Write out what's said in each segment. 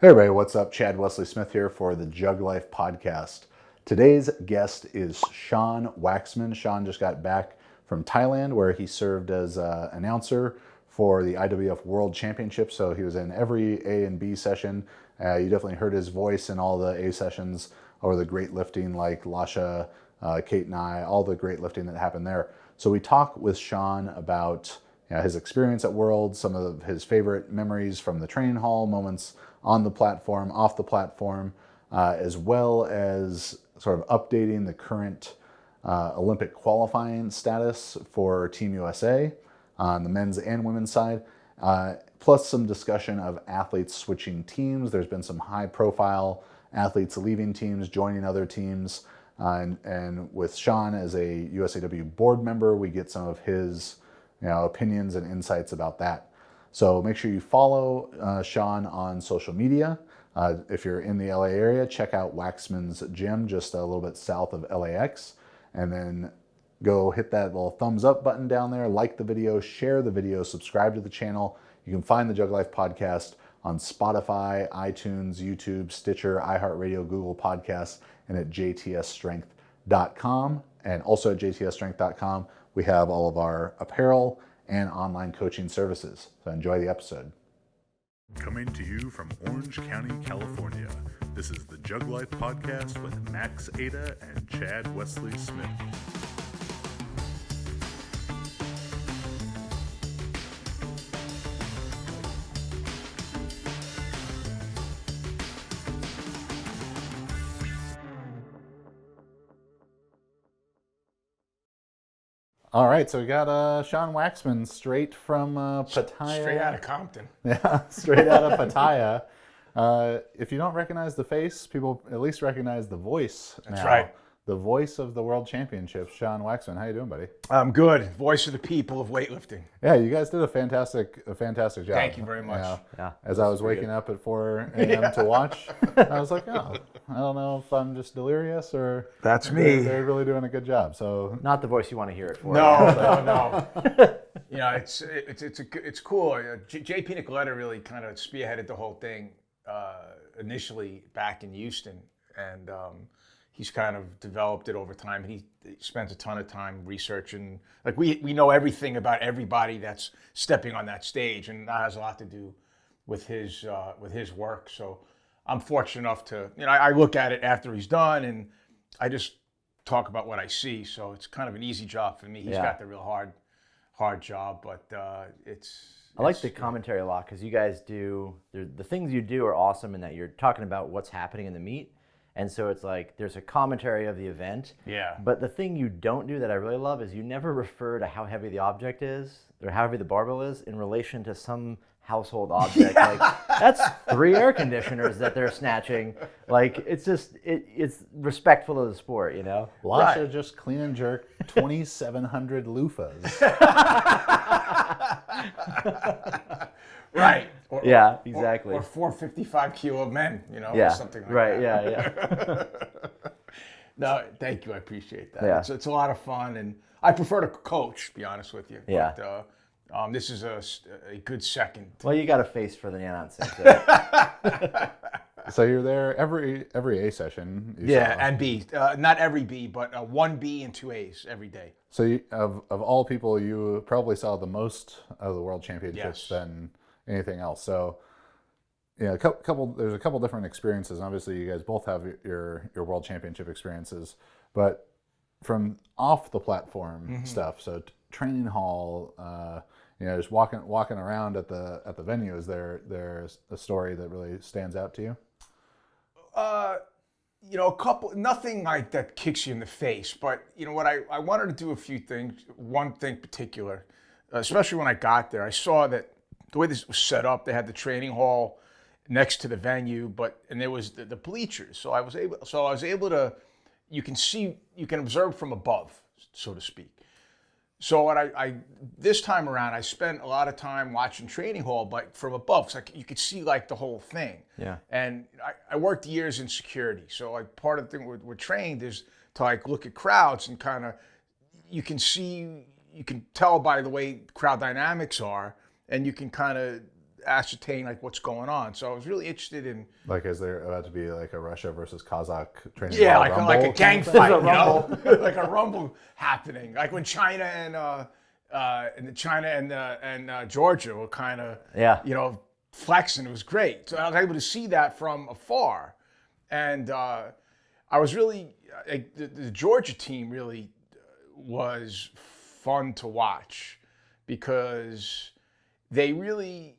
Hey everybody, what's up? Chad Wesley Smith here for the JuggLife podcast. Today's guest is Sean Waxman. Sean just got back from Thailand where he served as announcer for the IWF World Championships. So he was in every A and B session. You definitely heard his voice in all the A sessions or the great lifting like Lasha, Kate and I, all the great lifting that happened there. So we talk with Sean about his experience at World, some of his favorite memories from the training hall, moments on the platform, off the platform, as well as sort of updating the current Olympic qualifying status for Team USA on the men's and women's side, plus some discussion of athletes switching teams. There's been some high profile athletes leaving teams, joining other teams, and with Sean as a USAW board member, we get some of his opinions and insights about that. So make sure you follow Sean on social media. If you're in the LA area, check out Waxman's gym just a little bit south of LAX. And then go hit that little thumbs up button down there, like the video, share the video, subscribe to the channel. You can find the JuggLife podcast on Spotify, iTunes, YouTube, Stitcher, iHeartRadio, Google Podcasts, and at jtsstrength.com. And also at jtsstrength.com, we have all of our apparel and online coaching services. So enjoy the episode. Coming to you from Orange County, California, this is the JuggLife podcast with Max Ada and Chad Wesley Smith. All right, so we got Sean Waxman straight from Pattaya. Straight out of Compton. Yeah, straight out of Pattaya. If you don't recognize the face, people at least recognize the voice. That's now. right. The voice of the World Championships, Sean Waxman. How you doing, buddy? I'm good. Voice of the people of weightlifting. Yeah, you guys did a fantastic job. Thank you very much. Yeah. As I was waking up at 4 a.m. to watch, I was like, oh, I don't know if I'm just delirious or That's me. They're really doing a good job. So Not the voice you want to hear it for. No. It's cool. JP Nicoletta really kind of spearheaded the whole thing initially back in Houston, and he's kind of developed it over time. He spends a ton of time researching. Like we know everything about everybody that's stepping on that stage, and that has a lot to do with his work. So I'm fortunate enough to, I look at it after he's done, and I just talk about what I see. So it's kind of an easy job for me. He's got the real hard job, but I like the commentary a lot because you guys do, the things you do are awesome in that you're talking about what's happening in the meet. And so it's like there's a commentary of the event. Yeah. But the thing you don't do that I really love is you never refer to how heavy the object is or how heavy the barbell is in relation to some household object. Like that's 3 air conditioners that they're snatching. Like it's just it's respectful of the sport, Lasha just clean and jerk 2,700 loofahs. Right. Yeah, exactly. Or 455 kilo men, Yeah. or something like Right. that. Yeah. No, thank you. I appreciate that. Yeah. It's a lot of fun, and I prefer to coach, to be honest with you. Yeah. But this is a good second. Well, you got a face for the nonsense. So you're there every A session. And B. Not every B, but 1 B and 2 A's every day. So of all people, you probably saw the most of the World Championships than anything else. So there's a couple different experiences. And obviously, you guys both have your World Championship experiences, but from off the platform stuff. So training hall, just walking around at the venue. Is there a story that really stands out to you? A couple, nothing like that kicks you in the face, but what I wanted to do a few things. One thing particular, especially when I got there, I saw that the way this was set up, they had the training hall next to the venue, and there was the bleachers. So I was able to, you can observe from above, so to speak. So what I this time around, I spent a lot of time watching training hall, but from above, so you could see like the whole thing. Yeah. And I worked years in security, so like part of the thing we're trained is to like look at crowds and kind of you can tell by the way crowd dynamics are, and you can kind of ascertain like what's going on. So I was really interested in. Like, is there about to be like a Russia versus Kazakh training? Yeah, rumble like a gang kind of thing? fight, you know, like a rumble happening. Like when China and Georgia were kind of, you know, flexing. It was great. So I was able to see that from afar, and I was really the Georgia team really was fun to watch because they really,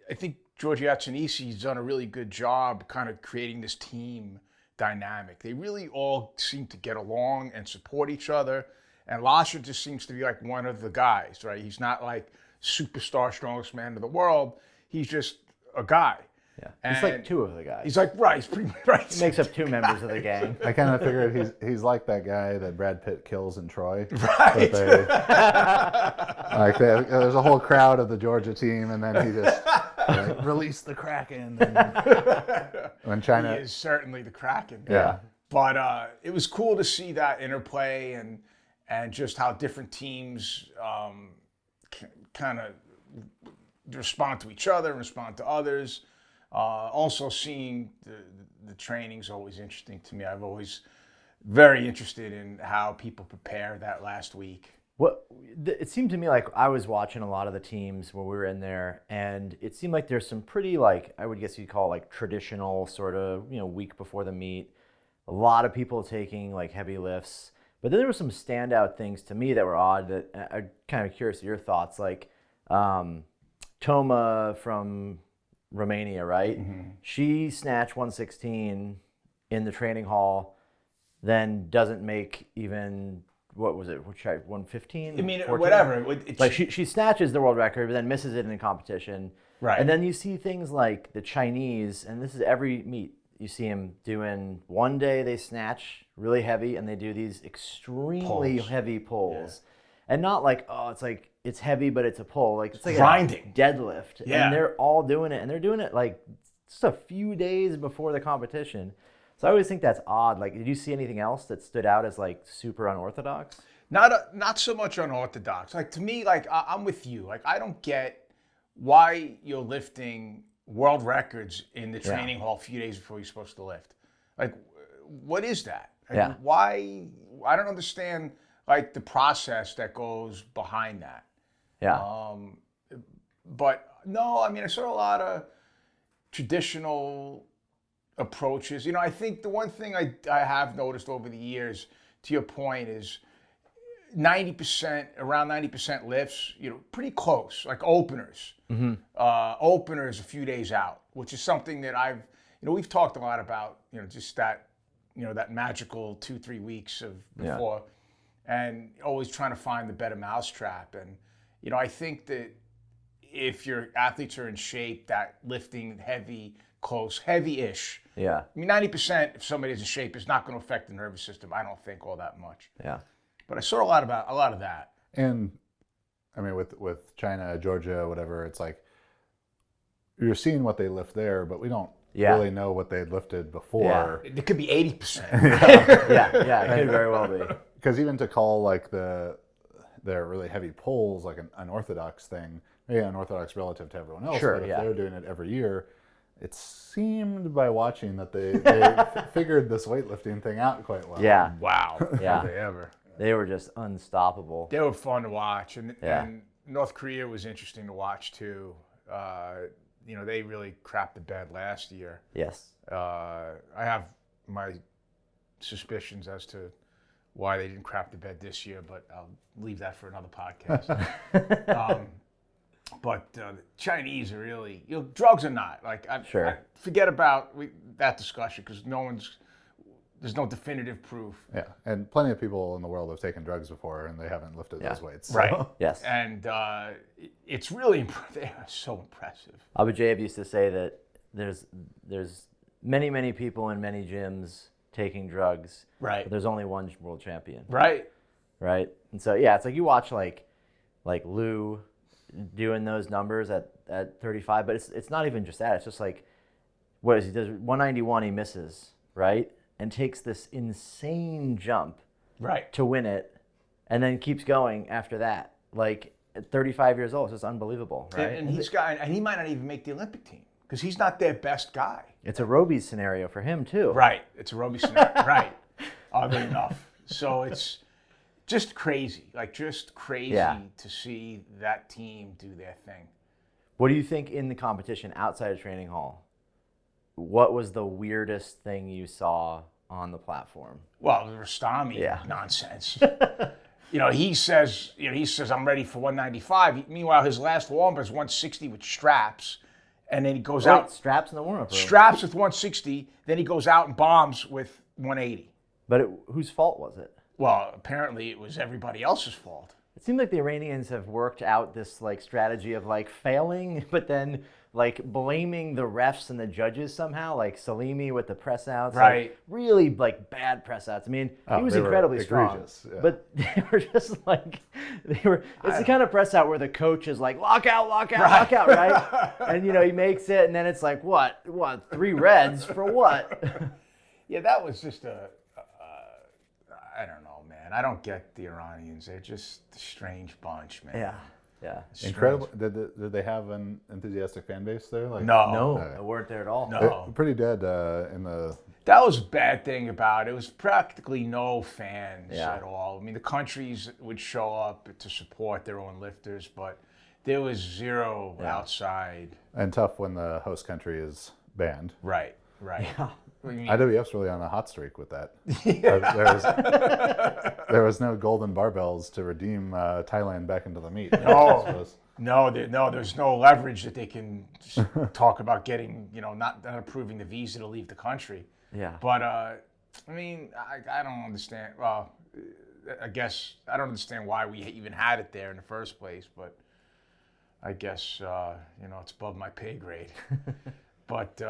I think Giorgio Atsinisi's done a really good job kind of creating this team dynamic. They really all seem to get along and support each other. And Lasher just seems to be like one of the guys, right? He's not like superstar, strongest man in the world. He's just a guy. Yeah, he's like two of the guys. He's like, right, he's pretty right. He makes up two members of the gang. I kind of figured he's like that guy that Brad Pitt kills in Troy. Right. There's a whole crowd of the Georgia team, and then he just release the Kraken. And when China He is certainly the Kraken. Yeah. But it was cool to see that interplay and just how different teams kind of respond to each other, respond to others. Also seeing the training is always interesting to me. I've always very interested in how people prepare that last week. It seemed to me like I was watching a lot of the teams when we were in there, and it seemed like there's some pretty, like, I would guess you'd call it like traditional sort of, you know, week before the meet. A lot of people taking like heavy lifts, but then there were some standout things to me that were odd that I'm kind of curious of your thoughts. Like Toma from Romania, right? Mm-hmm. She snatched 116 in the training hall, then doesn't make even, what was it? 115? I mean, 14? whatever. Like she snatches the world record, but then misses it in the competition. Right. And then you see things like the Chinese, and this is every meet. You see them doing, one day they snatch really heavy, and they do these extremely heavy pulls. Yeah. And not like, oh, it's like, it's heavy, but it's a pull. Like, it's like grinding. A deadlift. Yeah. And they're all doing it. And they're doing it like just a few days before the competition. So I always think that's odd. Like, did you see anything else that stood out as like super unorthodox? Not so much unorthodox. Like, to me, like, I'm with you. Like, I don't get why you're lifting world records in the training hall a few days before you're supposed to lift. Like, what is that? Like, why? I don't understand, like, the process that goes behind that. Yeah. But no, I mean, I saw a lot of traditional approaches. You know, I think the one thing I have noticed over the years, to your point, is 90%, around 90% lifts, you know, pretty close, like openers. Mm-hmm. Openers a few days out, which is something that we've talked a lot about, you know, just that, you know, that magical 2-3 weeks of before, and always trying to find the better mousetrap. And, you know, I think that if your athletes are in shape, that lifting heavy, close, heavy-ish. Yeah. I mean, 90% if somebody's in shape is not going to affect the nervous system, I don't think, all that much. Yeah. But I saw a lot of that. And I mean, with China, Georgia, whatever, it's like you're seeing what they lift there, but we don't really know what they lifted before. Yeah. It could be 80%. yeah, it could very well be. Because even to call like their really heavy pulls like an unorthodox thing, maybe unorthodox relative to everyone else, but if they're doing it every year, it seemed by watching that they figured this weightlifting thing out quite well. Yeah. Wow. Yeah. Did they ever? They were just unstoppable. They were fun to watch, and North Korea was interesting to watch too. You know, they really crapped the bed last year. Yes. I have my suspicions as to why they didn't crap the bed this year, but I'll leave that for another podcast. But the Chinese are really, you know, drugs are not. Like, I forget about that discussion because there's no definitive proof. Yeah, and plenty of people in the world have taken drugs before and they haven't lifted those weights. So. Right. Yes. And it's really they are so impressive. Abu Jaib used to say that there's many, many people in many gyms taking drugs. Right. But there's only one world champion. Right. Right. And so it's like you watch like Lou doing those numbers at 35, but it's not even just that. It's just like, what is he does 191, he misses, right? And takes this insane jump to win it, and then keeps going after that. Like, at 35 years old. It's just unbelievable, right? And he might not even make the Olympic team because he's not their best guy. It's a Roby scenario for him too. Right. It's a Roby scenario. Right. Oddly enough. So it's just crazy. Like just crazy to see that team do their thing. What do you think in the competition outside of training hall? What was the weirdest thing you saw on the platform? Well, the Rostami nonsense. He says I'm ready for 195. Meanwhile, his last warm-up is 160 with straps, and then he goes out straps in the warm-up room. Straps with 160. Then he goes out and bombs with 180. But whose fault was it? Well, apparently it was everybody else's fault. It seems like the Iranians have worked out this like strategy of like failing, but then like blaming the refs and the judges somehow, like Salimi with the press outs. Right. Like, really like bad press outs. I mean, he was incredibly strong. Yeah. But they were just like, it's the kind of press out where the coach is like, lock out, right? And he makes it, and then it's like, what, 3 reds for what? Yeah, that was just I don't know, man. I don't get the Iranians. They're just a strange bunch, man. Yeah. Strange. Incredible. Did they have an enthusiastic fan base there? Like, No. They weren't there at all. No. Pretty dead in the. That was a bad thing about it. It was practically no fans at all. I mean, the countries would show up to support their own lifters, but there was zero outside. And tough when the host country is banned. Right. Yeah. IWF's really on a hot streak with that. There was no golden barbells to redeem Thailand back into the meet. No, there's no leverage that they can talk about getting, not approving the visa to leave the country. Yeah. But, I don't understand. Well, I guess I don't understand why we even had it there in the first place, but I guess, it's above my pay grade. But,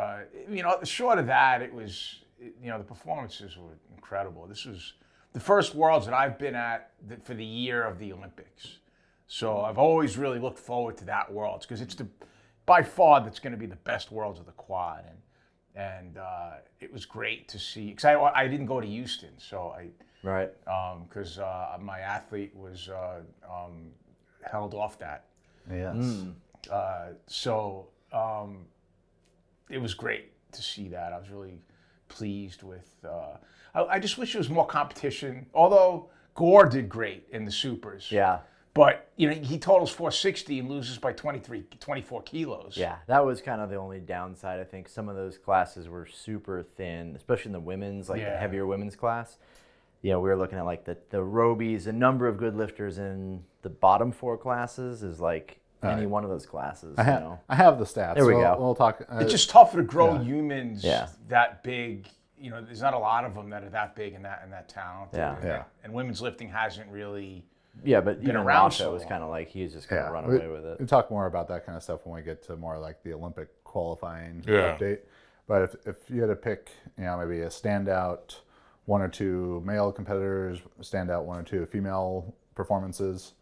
short of that, it was, the performances were incredible. This was the first Worlds that I've been at for the year of the Olympics. So I've always really looked forward to that Worlds because it's by far that's going to be the best Worlds of the quad. And it was great to see, because I didn't go to Houston, so because my athlete was held off that. Yes. It was great to see that. I was really pleased with. I just wish there was more competition. Although Gore did great in the supers. Yeah. But he totals 460 and loses by 24 kilos. Yeah, that was kind of the only downside. I think some of those classes were super thin, especially in the women's, the heavier women's class. We were looking at like the Robies. A number of good lifters in the bottom 4 classes is like. Any one of those classes. I have the stats. There we go. We'll talk. It's just tougher to grow humans that big. There's not a lot of them that are that big and that talented. Yeah. And women's lifting hasn't really. Yeah, but been even around Rasha so was long. kind of like he's just going to run away with it. We'll talk more about that kind of stuff when we get to more like the Olympic qualifying update. But if you had to pick, maybe a standout 1 or 2 male competitors, standout 1 or 2 female performances.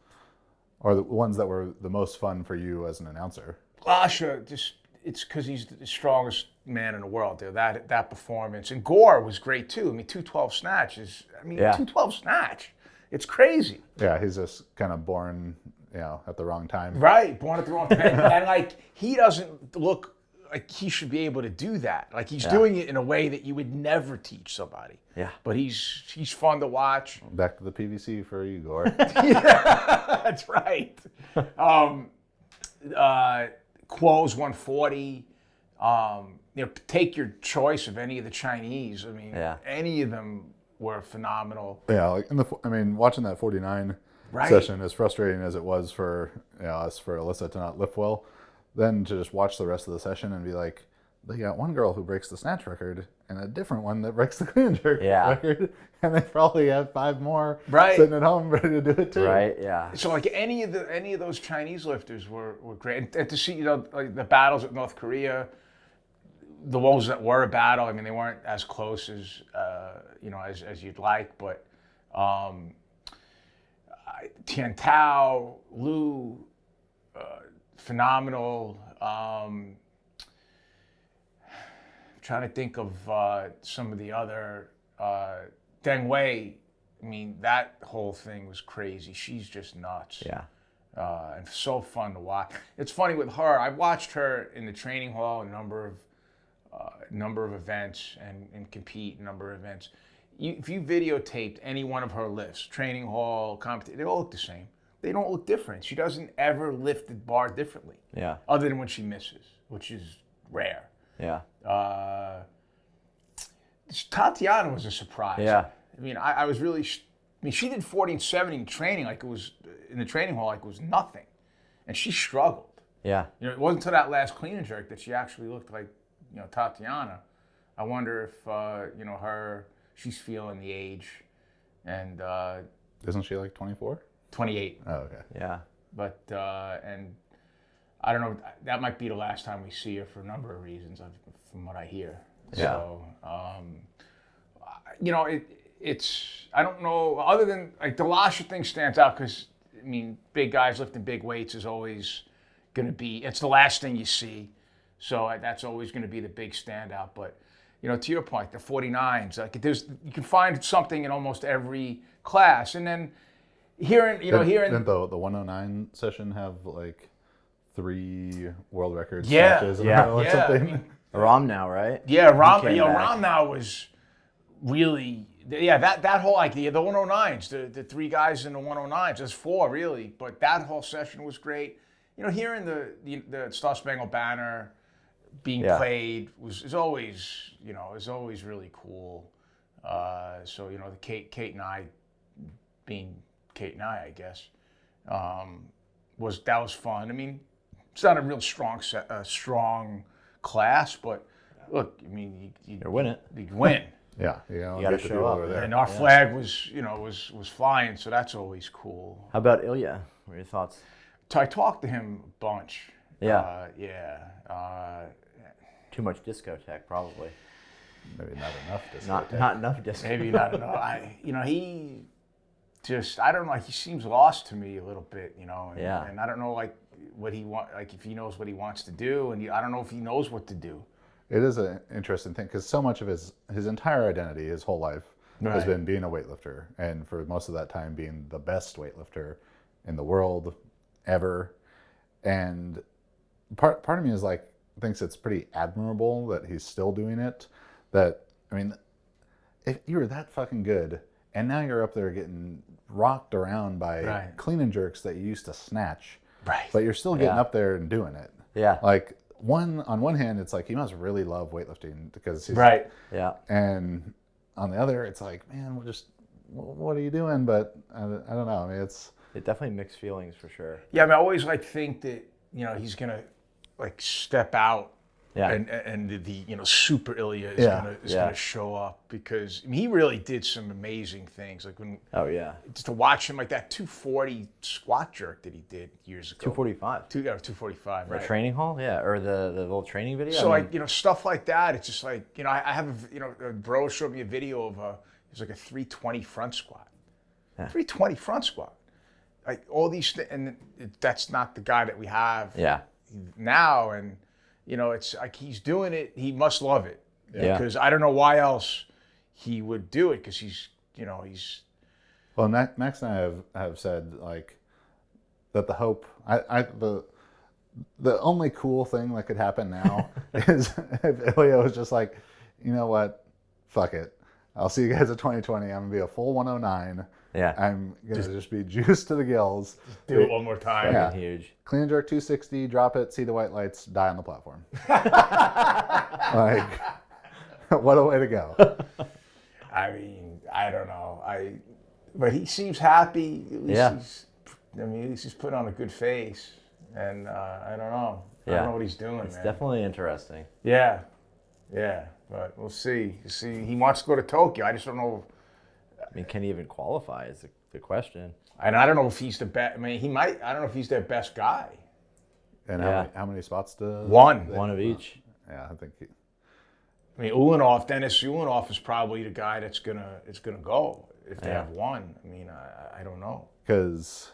Or the ones that were the most fun for you as an announcer? Rasha, it's because he's the strongest man in the world. That performance. And Gore was great too. 212 snatch is, 212 snatch. It's crazy. Yeah, he's just kind of born, at the wrong time. Right, born at the wrong time. And he doesn't look like he should be able to do that. Like he's doing it in a way that you would never teach somebody. Yeah. But he's fun to watch. Back to the PVC for you, Gore. That's right. Quo's 140. Take your choice of any of the Chinese. Any of them were phenomenal. Yeah, watching that 49 session, as frustrating as it was for us, for Alyssa to not lift well, then to just watch the rest of the session and be like, they got one girl who breaks the snatch record and a different one that breaks the clean and jerk record, and they probably have 5 more sitting at home ready to do it too. Right. Yeah. So any of those Chinese lifters were great, and to see the battles with North Korea, the ones that were a battle. They weren't as close as as you'd like, but Tian Tao, Lu, phenomenal. Trying to think of some of the other Deng Wei. That whole thing was crazy. She's just nuts. Yeah. and so fun to watch. It's funny with her. I watched her in the training hall a number of events and compete in a number of events. If you videotaped any one of her lifts, training hall, competition, they all look the same. They don't look different. She doesn't ever lift the bar differently. Yeah. Other than when she misses, which is rare. Yeah. Tatiana was a surprise. Yeah. I mean, I was really. She did 40 and 70 in training like it was in the training hall like it was nothing, and she struggled. Yeah. You know, it wasn't until that last clean and jerk that she actually looked like, you know, Tatiana. I wonder if you know, she's feeling the age, and Isn't she like 24? 28. Oh, okay. Yeah. But and I don't know. That might be the last time we see her for a number of reasons, from what I hear. Yeah. So, you know, it's I don't know. Other than like the Lasha thing stands out because I mean, big guys lifting big weights is always going to be. It's the last thing you see, so that's always going to be the big standout. But you know, to your point, the 49s, like you can find something in almost every class, and then. Didn't the 109 session have like 3 world record Yeah, snatches in a yeah, row or yeah, something? I mean, Ram now, right? Yeah, Ram back. now was really that whole like the 109s, the 3 guys in the 109s, there's 4 really, but that whole session was great. You know, hearing the Star Spangled Banner being played is always really cool. So you know, the Kate and I being Kate and I guess, was fun. I mean, it's not a real strong class, but look, I mean, you win it. You win. Yeah, you know, You gotta get the show people up. over there. And our flag was flying, so that's always cool. How about Ilya? What are your thoughts? So I talked to him a bunch. Yeah. Too much discotheque, probably. Maybe not enough. Not enough discotheque. Maybe not enough. He just, I don't know, he seems lost to me a little bit, you know. And I don't know, like, what he if he knows what he wants to do, and I don't know if he knows what to do. It is an interesting thing because so much of his entire identity, his whole life, has been being a weightlifter, and for most of that time being the best weightlifter in the world ever. And part of me is like thinks it's pretty admirable that he's still doing it. That, I mean, if you were that fucking good, and now you're up there getting rocked around by clean and jerks that you used to snatch, but you're still getting up there and doing it. Yeah. Like on one hand, it's like he must really love weightlifting because he's Yeah. And on the other, it's like, man, what are you doing? But I don't know. I mean, it's definitely mixed feelings for sure. Yeah, I mean, I always like think that, you know, he's gonna like step out. Yeah. And the super Ilya is gonna show up because I mean, he really did some amazing things. Like when just to watch him like that 240 squat jerk that he did years ago. 245. 245. The Right. training hall, or the little training video. So like stuff like that. It's just like I have a bro showed me a video of it's like a 320 front squat. 320 front squat. Like all these and that's not the guy that we have. Now and. You know, it's like he's doing it. He must love it because I don't know why else he would do it because he's. Well, Max and I have said like that the hope. The only cool thing that could happen now is if Ilya was just like, you know what, fuck it. I'll see you guys at 2020. I'm gonna be a full 109. Yeah. I'm gonna just be juiced to the gills. Do it one more time. Yeah. Huge. Clean and jerk 260, drop it, see the white lights, die on the platform. Like, what a way to go. I mean, I don't know. But he seems happy. At least at least he's putting on a good face. And I don't know. I don't know what he's doing, It's man. definitely interesting. Yeah. But we'll see. He wants to go to Tokyo. I just don't know. I mean, can he even qualify is the question. And I don't know if he's the best. I mean, he might. I don't know if he's their best guy. And how many spots to? One of each. Yeah, I think. I mean, Dennis Ulanov is probably the guy that's gonna go if they have one. I mean, I don't know. Because,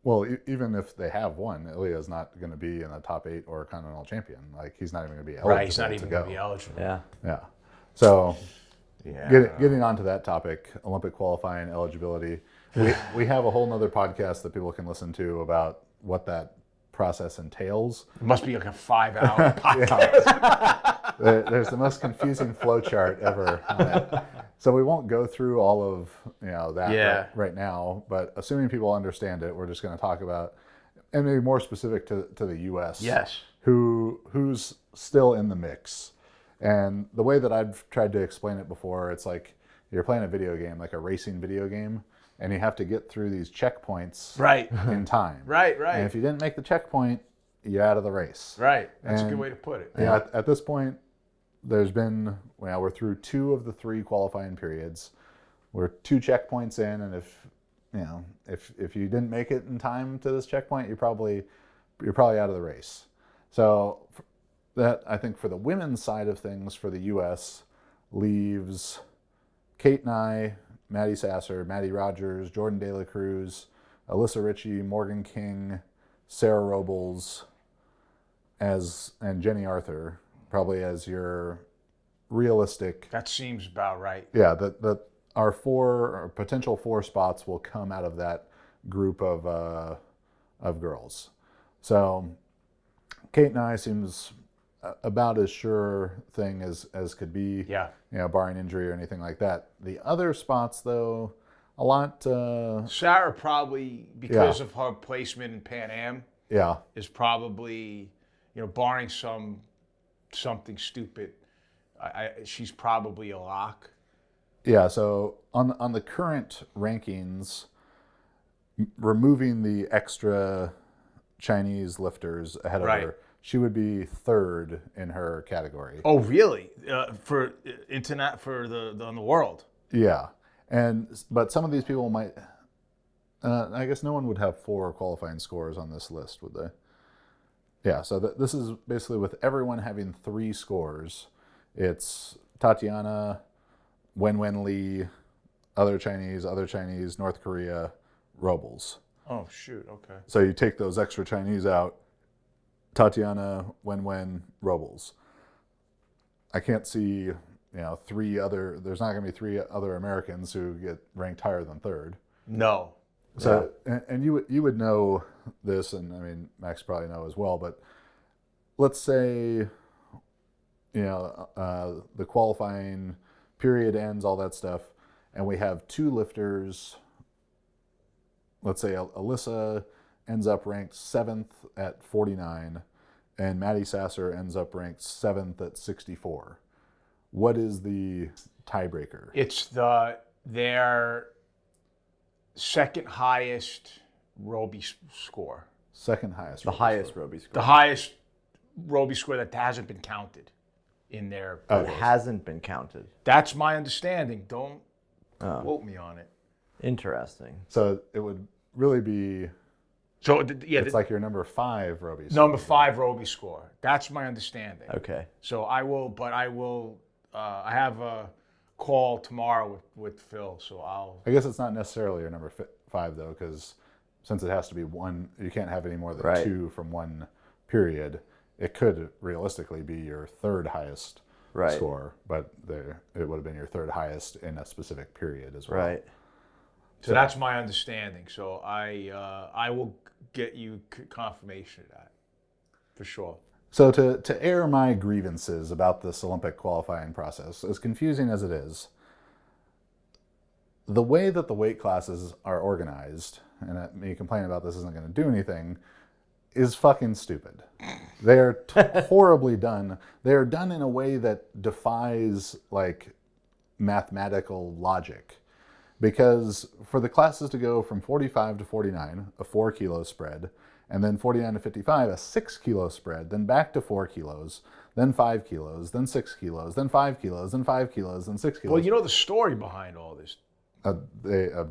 well, even if they have one, Ilya's not going to be in the top 8 or continental champion. Like he's not even going to be eligible. Right, he's not even going to be eligible. Yeah. So, Yeah. getting onto that topic, Olympic qualifying eligibility. We have a whole nother podcast that people can listen to about what that process entails. It must be like a 5-hour podcast. There's the most confusing flow chart ever on it. So we won't go through all of that right now, but assuming people understand it, we're just going to talk about, and maybe more specific to the U.S. Yes. Who's still in the mix. And the way that I've tried to explain it before, it's like you're playing a video game, like a racing video game, and you have to get through these checkpoints in time. Right. And if you didn't make the checkpoint, you're out of the race. Right. That's a good way to put it. Yeah. At this point, there's been, we're through 2 of the 3 qualifying periods. We're 2 checkpoints in, and if you didn't make it in time to this checkpoint, you're probably out of the race. So that, I think, for the women's side of things for the U.S. leaves Kate Nye, Maddie Sasser, Maddie Rogers, Jordan De La Cruz, Alyssa Ritchie, Morgan King, Sarah Robles, and Jenny Arthur, probably as your realistic. That seems about right. Yeah, that our potential 4 spots will come out of that group of girls. So Kate Nye seems about as sure thing as could be. Yeah. Barring injury or anything like that. The other spots, though, a lot. Sarah probably, because of her placement in Pan Am, is probably, barring something stupid, she's probably a lock. Yeah. So on the current rankings, removing the extra Chinese lifters ahead of her, she would be 3rd in her category. Oh, really? For internet on the world? Yeah, but some of these people might. I guess no one would have 4 qualifying scores on this list, would they? Yeah. So this is basically with everyone having 3 scores. It's Tatiana, Wen Lee, other Chinese, North Korea, Robles. Oh shoot! Okay. So you take those extra Chinese out. Tatiana, Wen, Robles. I can't see, 3 other. There's not going to be 3 other Americans who get ranked higher than 3rd. No. So, and you would know this, and I mean Max probably know as well. But let's say, the qualifying period ends, all that stuff, and we have 2 lifters. Let's say Alyssa ends up ranked 7th at 49, and Maddie Sasser ends up ranked 7th at 64. What is the tiebreaker? It's their second highest Roby score. Second highest. The highest Roby score. The highest Roby score that hasn't been counted in their. It hasn't been counted. That's my understanding. Don't quote me on it. Interesting. So it would really be. So it's like your number 5 Roby score. Number 5 Roby score. That's my understanding. Okay. So I have a call tomorrow with Phil, so I guess it's not necessarily your number 5 though, because since it has to be 1, you can't have any more than 2 from one period. It could realistically be your 3rd highest score, but it would have been your 3rd highest in a specific period as well. Right. So that's my understanding. So I will get you confirmation of that, for sure. So to air my grievances about this Olympic qualifying process, as confusing as it is, the way that the weight classes are organized, and me complaining about this isn't going to do anything, is fucking stupid. They're horribly done. They're done in a way that defies mathematical logic. Because for the classes to go from 45 to 49, a 4 kilo spread, and then 49 to 55, a 6 kilo spread, then back to 4 kilos, then 5 kilos, then 6 kilos, then 5 kilos, then 5 kilos, then 6 kilos. Well, you know the story behind all this. A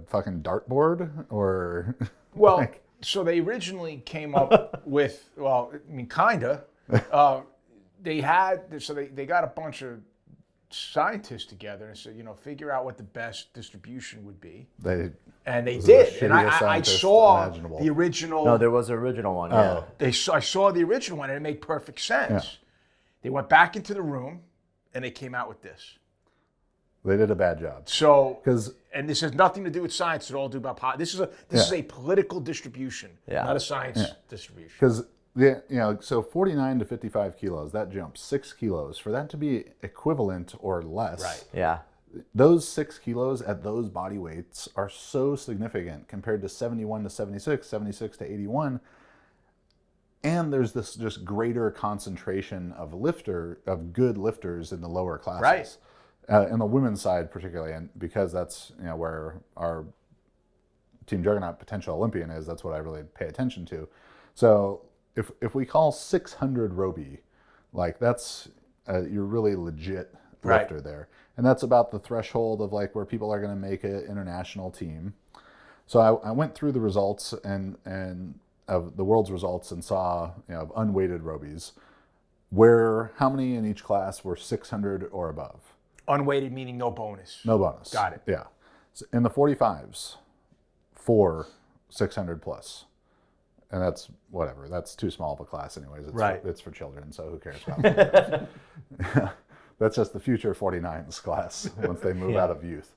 fucking dartboard? Or. Well, so they originally came up with, kinda. They got a bunch of scientists together and said, figure out what the best distribution would be. They did, and I saw the original. No, there was an original one. Yeah, I saw the original one, and it made perfect sense. Yeah. They went back into the room, and they came out with this. They did a bad job. So, 'Cause- and this has nothing to do with science at all. Do about this is a political distribution, not a science distribution. Because so 49 to 55 kilos, that jumps 6 kilos. For that to be equivalent or less, Right. Yeah. those 6 kilos at those body weights are so significant compared to 71 to 76, 76 to 81. And there's this just greater concentration of good lifters in the lower classes. Right. In the women's side particularly, and because that's where our Team Juggernaut potential Olympian is, that's what I really pay attention to. So if we call 600 Roby, like that's you're really legit lifter there, and that's about the threshold of like where people are going to make an international team. So I went through the results and of the world's results and saw unweighted Robies, where how many in each class were 600 or above. Unweighted meaning no bonus. No bonus. Got it. Yeah. So in the 45s, 4 600 plus. And that's whatever. That's too small of a class anyways. It's for children, so who cares about that? That's just the future 49s class once they move out of youth.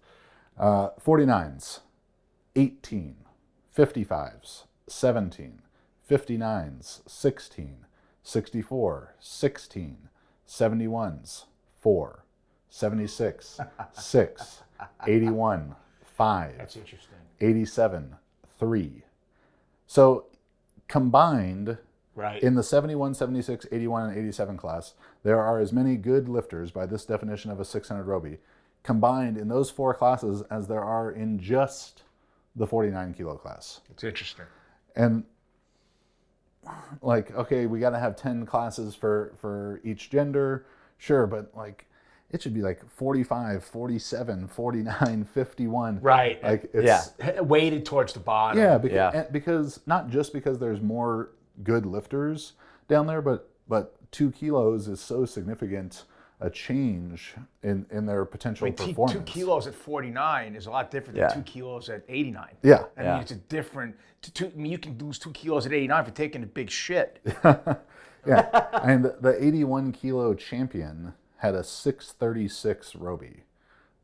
49s, 18, 55s, 17, 59s, 16, 64, 16, 71s, 4, 76, 6, 81, 5. That's interesting. 87, 3. So combined, in the 71, 76, 81, and 87 class, there are as many good lifters by this definition of a 600 Roby combined in those 4 classes as there are in just the 49 kilo class. It's interesting. And like, okay, we got to have 10 classes for each gender. Sure, but like it should be like 45, 47, 49, 51. Right. Like it's weighted towards the bottom. Yeah, because not just because there's more good lifters down there, but 2 kilos is so significant a change in their potential performance. 2 kilos at 49 is a lot different than 2 kilos at 89. Yeah. I mean, it's a different. You can lose 2 kilos at 89 for taking a big shit. Yeah, and the 81 kilo champion had a 636 Roby.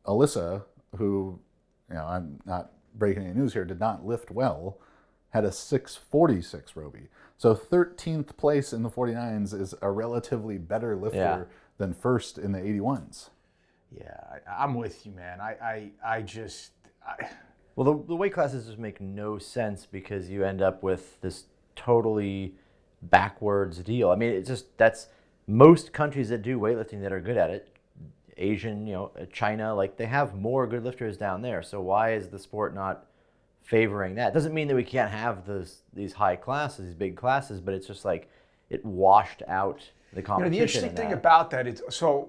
Alyssa, who, I'm not breaking any news here, did not lift well, had a 646 Roby. So 13th place in the 49s is a relatively better lifter than first in the 81s. Yeah, I'm with you, man. Well, the weight classes just make no sense because you end up with this totally backwards deal. I mean, it's just that's most countries that do weightlifting that are good at it, Asian, China, like they have more good lifters down there. So why is the sport not favoring that? It doesn't mean that we can't have these high classes, these big classes, but it's just like it washed out the competition. The interesting thing about that is, so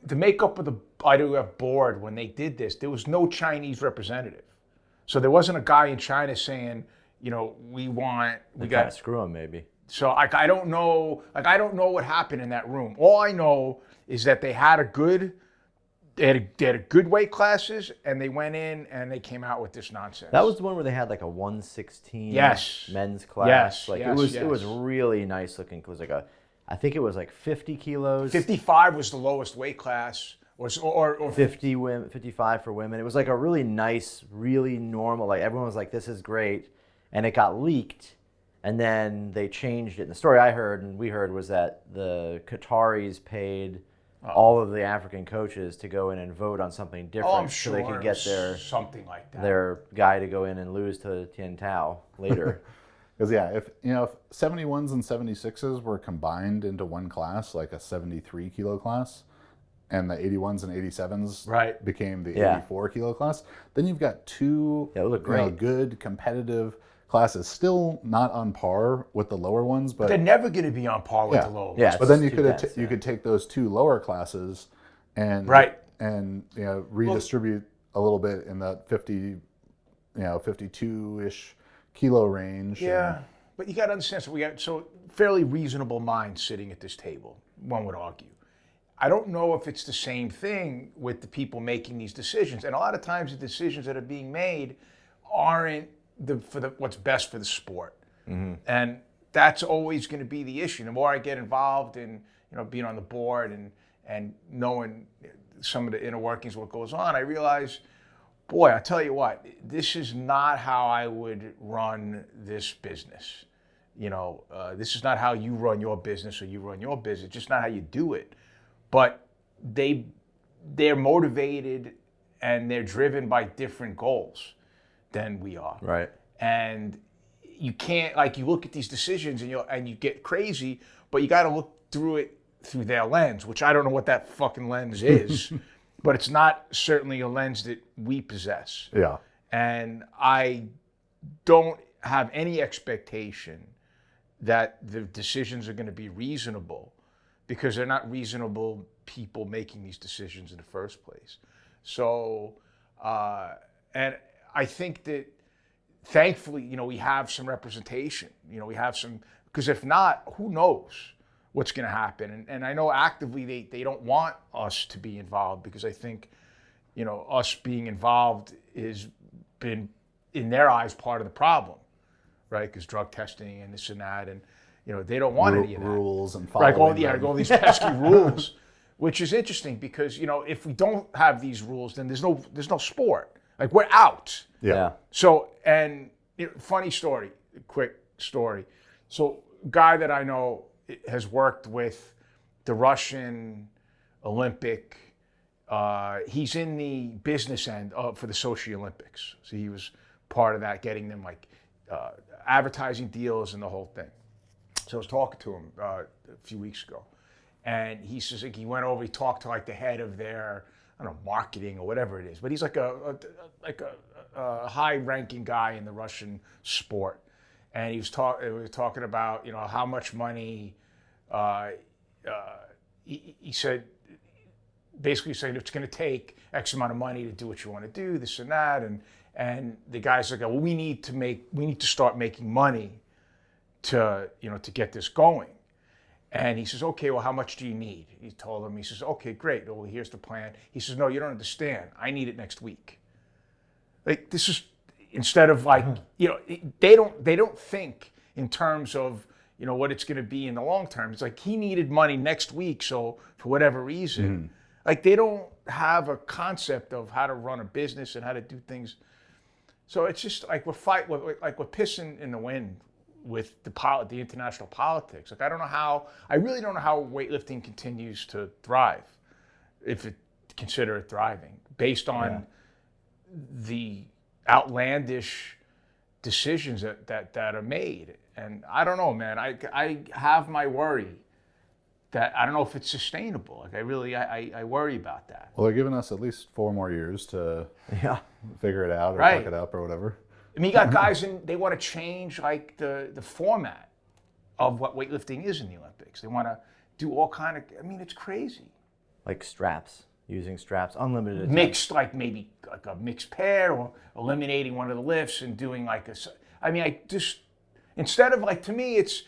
the makeup of the IWF board when they did this, there was no Chinese representative. So there wasn't a guy in China saying, we got to screw them maybe. So I don't know what happened in that room. All I know is that they had a good weight classes, and they went in and they came out with this nonsense. That was the one where they had like a 116 men's class. It was really nice looking. It was like I think it was like 50 kilos. 55 was the lowest weight class, or 50 women, 55 for women. It was like a really nice, really normal. Like everyone was like, "This is great," and it got leaked. And then they changed it. And the story I heard and we heard was that the Qataris paid all of the African coaches to go in and vote on something different so they could get something like that. Their guy to go in and lose to Tien Tao later. Because if 71s and 76s were combined into one class, like a 73 kilo class, and the 81s and 87s became the 84 kilo class, then you've got two good competitive classes, still not on par with the lower ones, but they're never going to be on par with the lower ones. Yeah, but then you could take those 2 lower classes and redistribute a little bit in that 50, 52-ish kilo range. Yeah, but you got to understand. So we got fairly reasonable minds sitting at this table. One would argue. I don't know if it's the same thing with the people making these decisions, and a lot of times the decisions that are being made aren't what's best for the sport. Mm-hmm. And that's always going to be the issue. The more I get involved in being on the board and knowing some of the inner workings, what goes on, I realize, boy, I tell you what, this is not how I would run this business. This is not how you run your business or you run your business. Just not how you do it. But they're motivated and they're driven by different goals than we are. Right. And you can't, like, you look at these decisions and you get crazy, but you got to look through it through their lens, which I don't know what that fucking lens is, but it's not certainly a lens that we possess. Yeah. And I don't have any expectation that the decisions are going to be reasonable, because they're not reasonable people making these decisions in the first place. So, and I think that thankfully, we have some representation. We have some, because if not, who knows what's going to happen? And I know actively they don't want us to be involved, because I think, us being involved has been, in their eyes, part of the problem, right? Because drug testing and this and that, and they don't want any of that. Rules and following all these pesky rules, which is interesting because if we don't have these rules, then there's no sport. Like, we're out. Yeah. So, and funny story, quick story. So, guy that I know has worked with the Russian Olympic. He's in the business end for the Sochi Olympics. So he was part of that, getting them like advertising deals and the whole thing. So I was talking to him a few weeks ago, and he says, like, he went over, he talked to like the head of their, I don't know, marketing or whatever it is, but he's like a high-ranking guy in the Russian sport, and we were talking about how much money. He said, basically saying it's going to take X amount of money to do what you want to do, this and that, and the guy's like, well, we need to start making money to get this going. And he says, okay, well, how much do you need? He told him, he says, okay, great. Well, here's the plan. He says, no, you don't understand. I need it next week. Like, this is, instead of like, they don't think in terms of, what it's going to be in the long term. It's like, he needed money next week. So for whatever reason, like, they don't have a concept of how to run a business and how to do things. So it's just like we're pissing in the wind with the international politics. Like, I really don't know how weightlifting continues to thrive, if it consider it thriving, based on the outlandish decisions that are made. And I don't know, man. I have my worry that I don't know if it's sustainable. Like, I worry about that. Well, they're giving us at least 4 more years to figure it out or fuck it up or whatever. I mean, you got guys they want to change like the format of what weightlifting is in the Olympics. They want to do all kind of, it's crazy. Like straps, using straps, unlimited. Mixed, like maybe like a mixed pair, or eliminating one of the lifts and doing like instead of like, to me, it's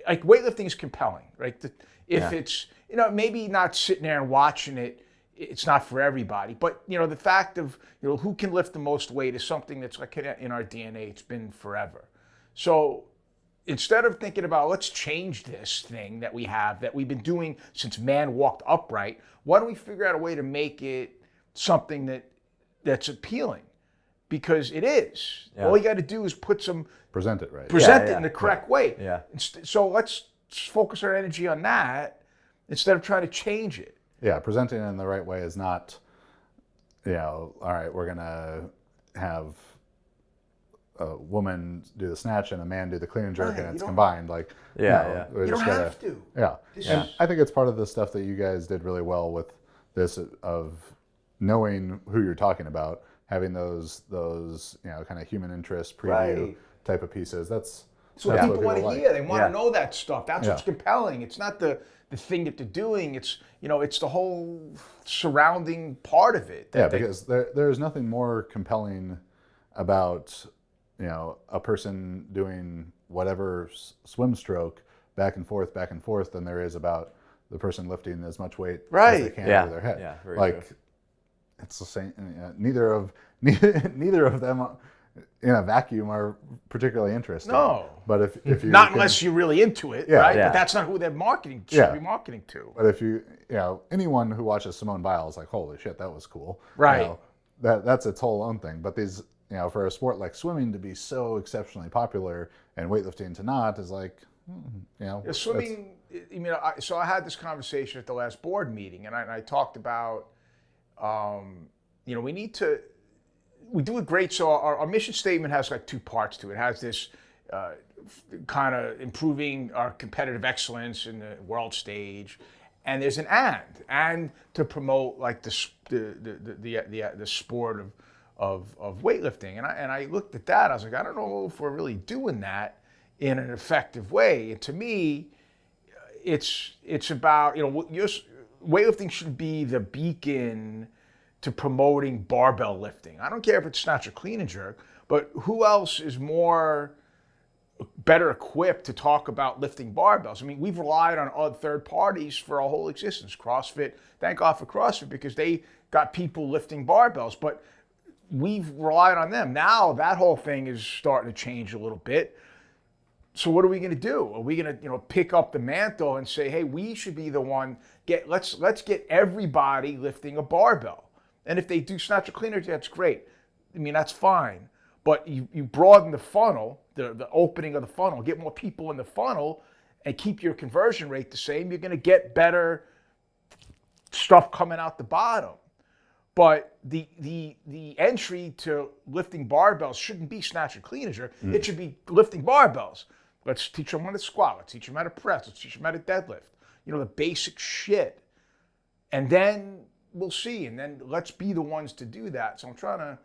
like weightlifting is compelling, right? If it's, maybe not sitting there and watching it, it's not for everybody. But, the fact of, who can lift the most weight is something that's like in our DNA. It's been forever. So instead of thinking about, let's change this thing that we've been doing since man walked upright, why don't we figure out a way to make it something that's appealing? Because it is. Yeah. All you got to do is present it right. Present it in the correct way. Yeah. So let's focus our energy on that instead of trying to change it. Yeah, presenting it in the right way is not, all right, we're going to have a woman do the snatch and a man do the clean and jerk, and it's combined. Like, you don't have to. Yeah. And I think it's part of the stuff that you guys did really well with this, of knowing who you're talking about, having those kind of human interest preview type of pieces. That's what people want to hear. They want to know that stuff. That's what's compelling. It's not the thing that they're doing. It's it's the whole surrounding part of it. Because there's nothing more compelling about a person doing whatever swim stroke back and forth than there is about the person lifting as much weight as they can over their head. Yeah, very true. It's the same. Neither of them in a vacuum are particularly interesting. No. But if you Not can- unless you're really into it, Yeah. right? Yeah. But that's not who they're marketing. Should Yeah. be marketing to. But if you anyone who watches Simone Biles, like, holy shit, that was cool. Right. That's its whole own thing. But these, for a sport like swimming to be so exceptionally popular and weightlifting to not is like, Swimming. So I had this conversation at the last board meeting, and I talked about, we do a great. So our mission statement has like two parts to it. It has this kind of improving our competitive excellence in the world stage, and there's an and to promote like the sport of weightlifting. And I looked at that. I was like, I don't know if we're really doing that in an effective way. And to me, it's about weightlifting should be the beacon to promoting barbell lifting. I don't care if it's snatch or clean and jerk, but who else is better equipped to talk about lifting barbells? I mean, we've relied on other third parties for our whole existence. CrossFit, thank God for CrossFit because they got people lifting barbells, but we've relied on them. Now that whole thing is starting to change a little bit. So what are we going to do? Are we going to, pick up the mantle and say, hey, we should be the one, let's get everybody lifting a barbell. And if they do snatch or clean, that's great. I mean, that's fine. But you broaden the funnel, the opening of the funnel, get more people in the funnel, and keep your conversion rate the same. You're going to get better stuff coming out the bottom. But the entry to lifting barbells shouldn't be snatch and clean and jerk. It should be lifting barbells. Let's teach them how to squat. Let's teach them how to press. Let's teach them how to deadlift. The basic shit. And then we'll see. And then let's be the ones to do that. So I'm trying to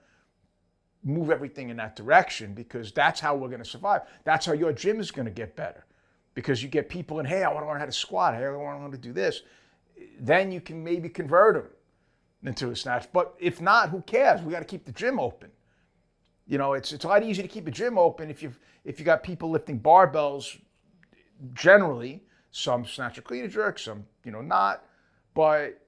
move everything in that direction because that's how we're going to survive. That's how your gym is going to get better. Because you get people in, hey, I want to learn how to squat. Hey, I want to learn how to do this. Then you can maybe convert them into a snatch. But if not, who cares? We got to keep the gym open. It's a lot easier to keep a gym open if you got people lifting barbells generally, some snatch or clean and jerk, some not. But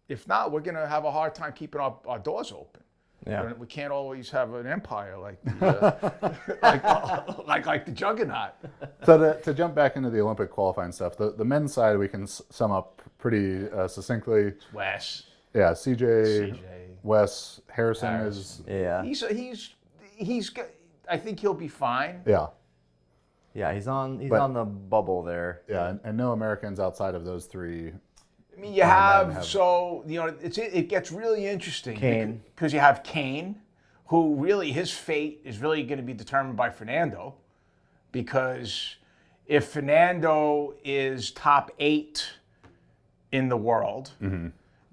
if not, we're gonna have a hard time keeping our doors open. Yeah. We can't always have an empire like the, like the juggernaut. So to jump back into the Olympic qualifying stuff, the men's side we can sum up pretty succinctly. Wes. Yeah, CJ, CJ. Wes, Harrison is. Yeah. He's good. I think he'll be fine. Yeah. Yeah, he's on the bubble there. Yeah, and no Americans outside of those three. I mean, you have it gets really interesting. Kane. Because you have Kane, who really his fate is really going to be determined by Fernando, because if Fernando is top 8 in the world,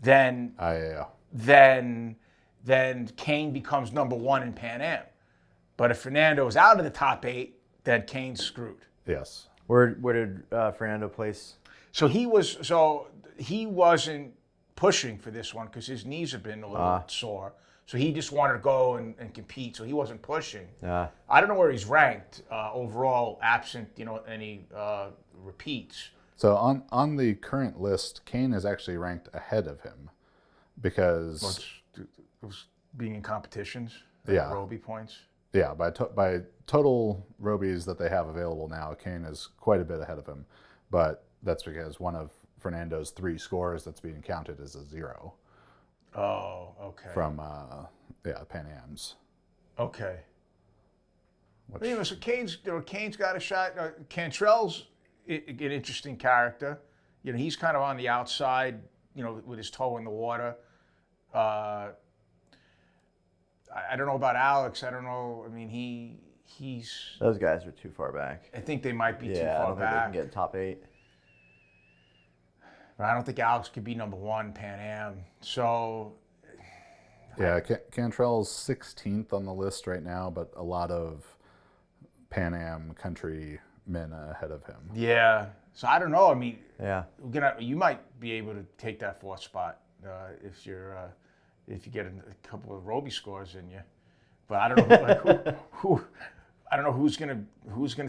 then Kane becomes number 1 in Pan Am. But if Fernando is out of the top 8, then Kane's screwed. Yes. Where did Fernando place? So he wasn't pushing for this one because his knees have been a little sore. So he just wanted to go and compete. So he wasn't pushing. I don't know where he's ranked overall, absent any repeats. So on the current list, Kane is actually ranked ahead of him because Being in competitions, Yeah. Roby points. yeah, by total Robies that they have available now, Kane is quite a bit ahead of him. But that's because one of Fernando's 3 scores that's being counted as a 0 Oh, okay. from Pan Am's. Okay. Which, So Kane's got a shot. Cantrell's an interesting character. He's kind of on the outside, with his toe in the water. I don't know about Alex. I don't know. I mean, he's. Those guys are too far back. I think they might be too I far don't back. think they can get top 8. But I don't think Alex could be number 1 Pan Am. So. yeah, Cantrell's 16th on the list right now, but a lot of Pan Am country men ahead of him. Yeah. So I don't know. I mean. Yeah. You might be able to take that 4th spot if you get a couple of Roby scores in you. But I don't know who I don't know who's gonna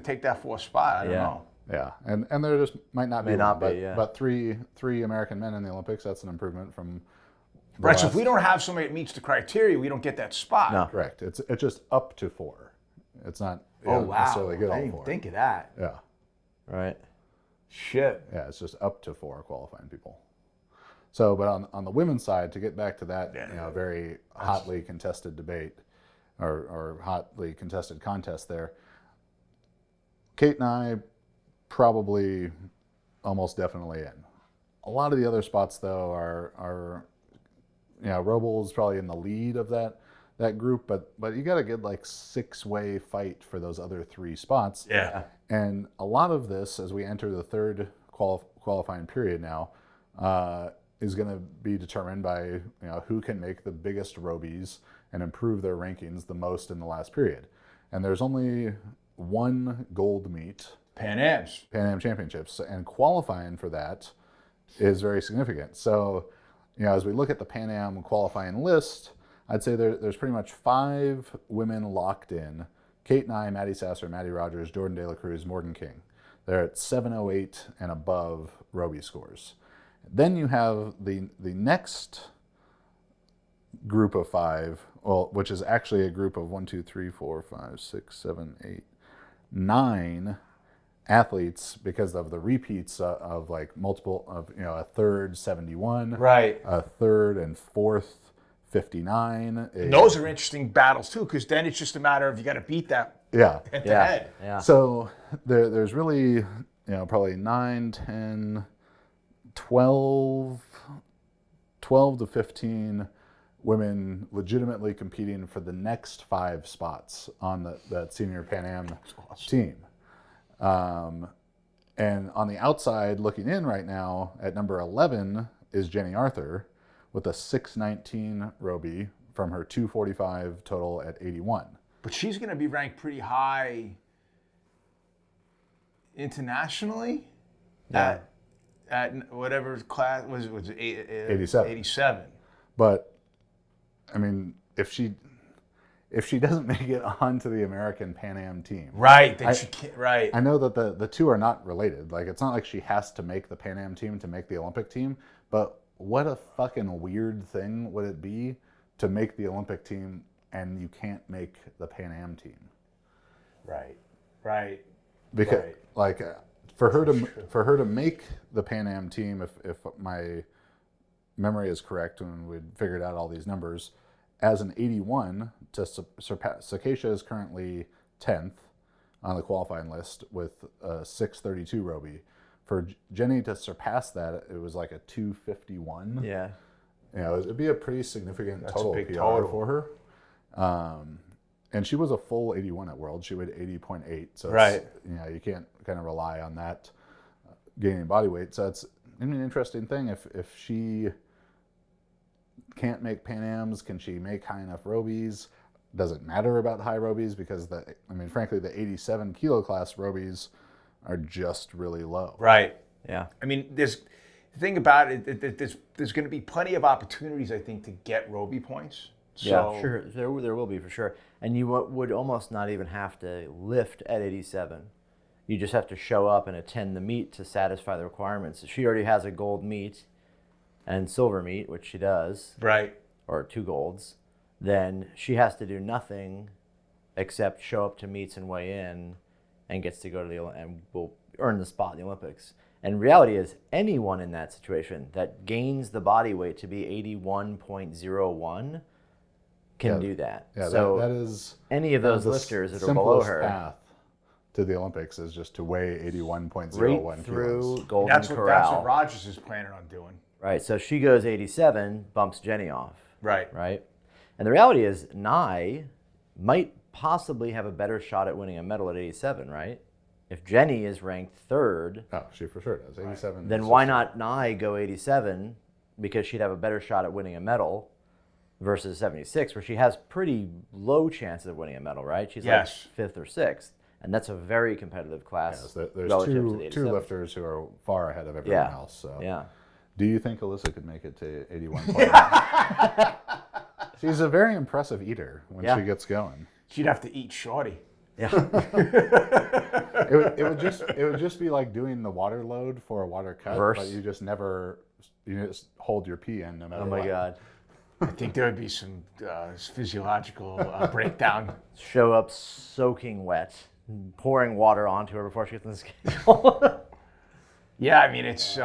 take that 4th spot. I don't know. Yeah, and there just might not be. May not one, be, yeah. But three American men in the Olympics, that's an improvement from Right, so if we don't have somebody that meets the criteria, we don't get that spot. No. Correct. It's just up to 4. It's not I necessarily get all didn't 4. think of that. Yeah. Right. Shit. Yeah, it's just up to 4 qualifying people. So, but on the women's side, to get back to that, very hotly contested debate or hotly contested contest there, Kate and I probably almost definitely in. A lot of the other spots though are Robles probably in the lead of that group, but you got to get like 6-way fight for those other 3 spots. Yeah. And a lot of this, as we enter the third qualifying period now, is going to be determined by who can make the biggest Robies and improve their rankings the most in the last period. And there's only one gold meet, Pan Am Championships, and qualifying for that is very significant. So, as we look at the Pan Am qualifying list, I'd say there's pretty much 5 women locked in. Kate and I, Maddie Sasser, Maddie Rogers, Jordan De La Cruz, Morgan King. They're at 708 and above Roby scores. Then you have the next group of 5, which is actually a group of 1, 2, 3, 4, 5, 6, 7, 8, 9 athletes because of the repeats of like multiple of a third 71, Right. a third and fourth 59. Those are interesting battles too, because then it's just a matter of you got to beat that head to head. Yeah. So there's really probably 9, 10, 12 to 15 women legitimately competing for the next 5 spots on that senior Pan Am team. And on the outside looking in right now at number 11 is Jenny Arthur with a 619 Roby from her 245 total at 81. But she's going to be ranked pretty high internationally at whatever class was it 87. 87. But I mean, if she doesn't make it onto the American Pan Am team, Right. Then she can't, right. I know that the two are not related. Like, it's not like she has to make the Pan Am team to make the Olympic team, but what a fucking weird thing would it be to make the Olympic team and you can't make the Pan Am team? Right. Because Right. like for her to make the Pan Am team, if my memory is correct when we'd figured out all these numbers, as an 81 to surpass, Sakesha is currently 10th on the qualifying list with a 632 Roby. For Jenny to surpass that, it was like a 251. Yeah. It'd be a pretty significant That's total a big PR total. for her. And she was a full 81 at World. She weighed 80.8. So Right. You can't kind of rely on that gaining body weight. So it's an interesting thing. If she can't make Pan Ams, can she make high enough Robies? Does it matter about high Robies? Because frankly, the 87 kilo class Robies are just really low. Right. Yeah. I mean, the thing about it, there's going to be plenty of opportunities, I think, to get Roby points. So, Yeah, sure. There will be for sure. And you would almost not even have to lift at 87. You just have to show up and attend the meet to satisfy the requirements. She already has a gold meet and silver meet, which she does, Right. or 2 golds. Then she has to do nothing except show up to meets and weigh in, and gets to go to and will earn the spot in the Olympics. And reality is, anyone in that situation that gains the body weight to be 81.01 can do that. Yeah, so that is any of those the lifters that are below simplest her, path to the Olympics is just to weigh 81.01 right through kilos. Golden That's what Corral. Rogers is planning on doing. Right, so she goes 87, bumps Jenny off. Right. Right? And the reality is, Nye might possibly have a better shot at winning a medal at 87, right? If Jenny is ranked 3rd, Oh, she for sure does. 87. then why not Nye go 87? Because she'd have a better shot at winning a medal versus 76, where she has pretty low chances of winning a medal, right? She's Yes. like 5th or 6th. And that's a very competitive class. Yes, there's relative to the two 87. lifters who are far ahead of everyone Yeah. else. So, Yeah. do you think Alyssa could make it to 81? She's a very impressive eater when Yeah. she gets going. She'd have to eat shorty. Yeah. It would just be like doing the water load for a water cut, Verse. but you just hold your pee in no matter Oh what. my God. I think there would be some physiological breakdown. Show up soaking wet, pouring water onto her before she gets in the scale. Yeah, I mean, it's...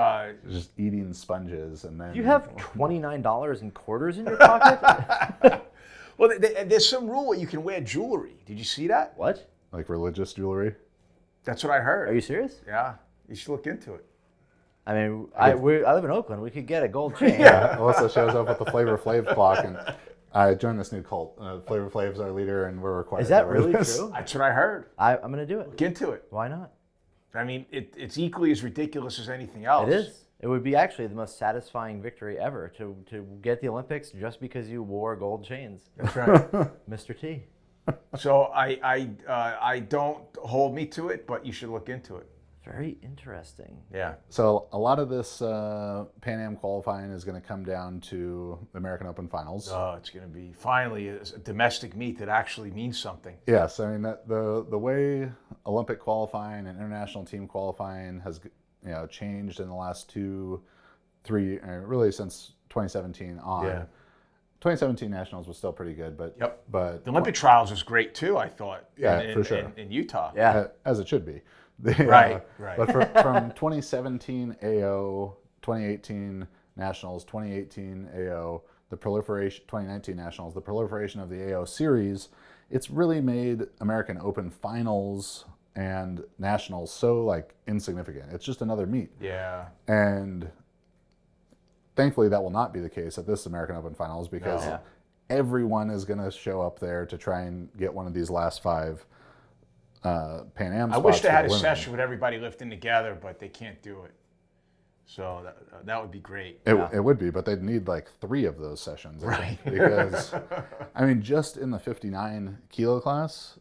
Just eating sponges and then... You have $29 in quarters in your pocket? Well, there's some rule where you can wear jewelry. Did you see that? What? Like religious jewelry? That's what I heard. Are you serious? Yeah, you should look into it. I mean, I live in Oakland. We could get a gold chain. Yeah, Alyssa shows up with the Flavor Flav clock, and I joined this new cult. Flavor Flav's our leader, and we're required Is that to wear really this. true? That's what I heard. I'm going to do it. Look into it. Why not? I mean, it's equally as ridiculous as anything else. It is. It would be actually the most satisfying victory ever to get the Olympics just because you wore gold chains. That's right. Mr. T. So I don't hold me to it, but you should look into it. Very interesting. Yeah. So a lot of this Pan Am qualifying is going to come down to the American Open Finals. Oh, it's going to be finally a domestic meet that actually means something. Yes, I mean the way Olympic qualifying and international team qualifying has changed in the last 2-3 really since 2017 on. Yeah. 2017 Nationals was still pretty good, but The Olympic trials was great too, I thought. Yeah, for sure. In Utah. Yeah. as it should be. Right. But from 2017 AO, 2018 Nationals, 2018 AO, the proliferation, 2019 Nationals, the proliferation of the AO series, it's really made American Open Finals and Nationals so insignificant. It's just another meet. Yeah. And thankfully that will not be the case at this American Open Finals because everyone is going to show up there to try and get one of these last 5 Pan Am spots. I wish they had a women. session with everybody lifting together, but they can't do it. So that would be great. It would be, but they'd need 3 of those sessions, I think, because I mean, just in the 59 kilo class,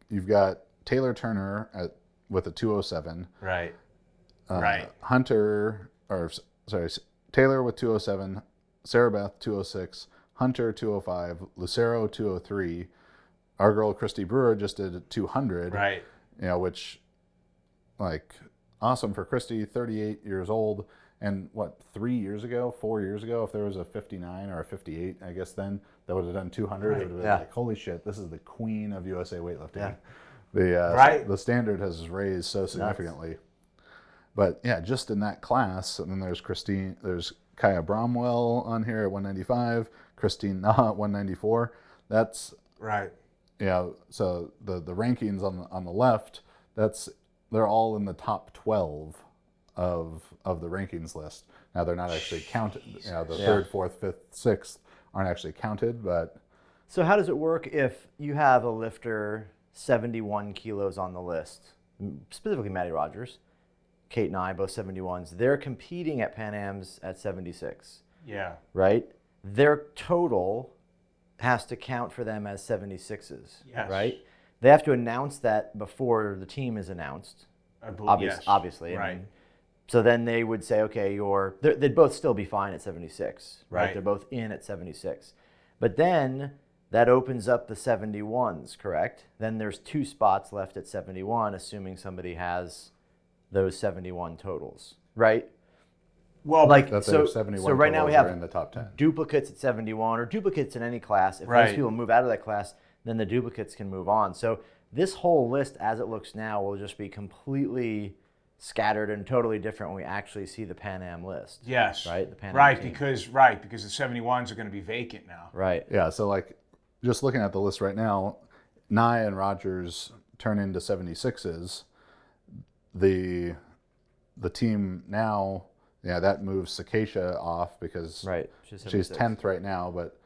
you've got Taylor Turner with a 207, Right. Taylor with 207, Sarah Beth 206, Hunter 205, Lucero 203. Our girl Christy Brewer just did 200. Right. Which, awesome for Christy, 38 years old. And 4 years ago, if there was a 59 or a 58, I guess then, that would have done 200. It would have been like, holy shit, this is the queen of USA weightlifting. Yeah. The standard has raised so significantly. But yeah, just in that class, and then there's Kaya Bromwell on here at 195, Christine Nah at 194. That's right. So the rankings on the left, they're all in the top 12 of the rankings list. Now they're not actually counted. The third, fourth, fifth, sixth aren't actually counted, but. So how does it work if you have a lifter 71 kilos on the list, specifically Maddie Rogers, Kate and I, both 71s, they're competing at Pan Am's at 76. Yeah. Right? Their total has to count for them as 76s. Yes. Right? They have to announce that before the team is announced. Obviously. Right. I mean, so then they would say, okay, they'd both still be fine at 76. Right? They're both in at 76. But then that opens up the 71s, correct? Then there's 2 spots left at 71, assuming somebody has those 71 totals, right? Well, So 71 right now we have in the top 10. duplicates at 71 or duplicates in any class. If those people move out of that class, then the duplicates can move on. So this whole list, as it looks now, will just be completely scattered and totally different when we actually see the Pan Am list. Yes. Right? The Pan Am right, team. because the 71s are going to be vacant now. Right. Yeah, so just looking at the list right now, Nye and Rogers turn into 76s. The team now, that moves Sakesha off because she's 10th right now, but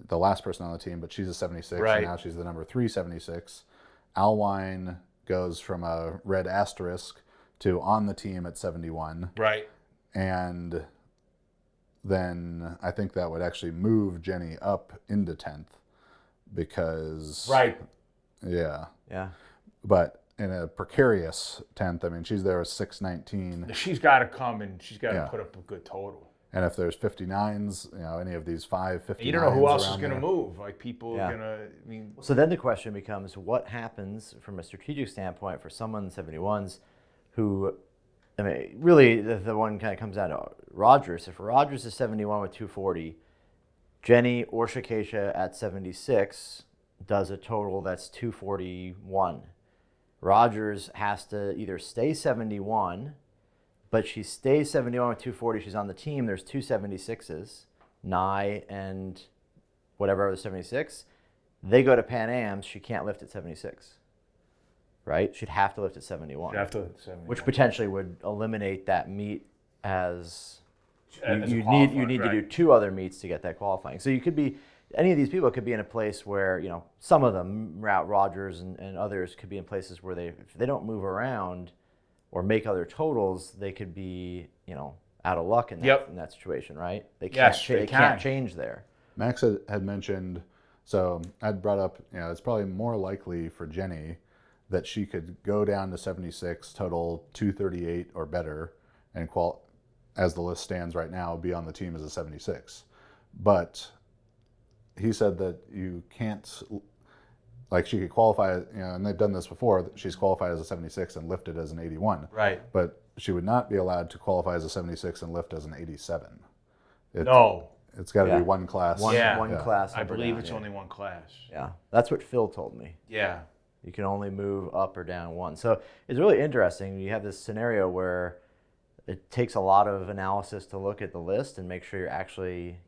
the last person on the team, but she's a 76, and now she's the number 376. Alwine goes from a red asterisk to on the team at 71. Right. And then I think that would actually move Jenny up into 10th because... Right. Yeah. Yeah. But in a precarious 10th, I mean, she's there at 619. She's got to come and she's got to put up a good total. And if there's 59s, any of these 59s, you don't know who else is going to there. move. People are going to, So then the question becomes, what happens from a strategic standpoint for someone in 71s who, really the one kind of comes out of Rogers. If Rogers is 71 with 240, Jenny or Shakesha at 76 does a total that's 241. Rogers has to either stay 71, but she stays 71 with 240. She's on the team. There's two 76s, Nye and whatever other 76. They go to Pan Am's. She can't lift at 76, right? She'd have to lift at 71. You have to 71. Which potentially would eliminate that meet as As a you qualifier, need to right. do two other meets to get that qualifying. So you could be, any of these people could be in a place where, some of them, Rogers and others, could be in places where if they don't move around or make other totals, they could be, out of luck in that situation, right? They can't change there. Max had mentioned, so I'd brought up, it's probably more likely for Jenny that she could go down to 76, total 238 or better, and as the list stands right now, be on the team as a 76. But he said that you can't, like she could qualify, and they've done this before, she's qualified as a 76 and lifted as an 81. Right. But she would not be allowed to qualify as a 76 and lift as an 87. It's got to be one class. One class. I up or believe down, it's only one class. Yeah, that's what Phil told me. Yeah. You can only move up or down one. So it's really interesting. You have this scenario where it takes a lot of analysis to look at the list and make sure you're actually,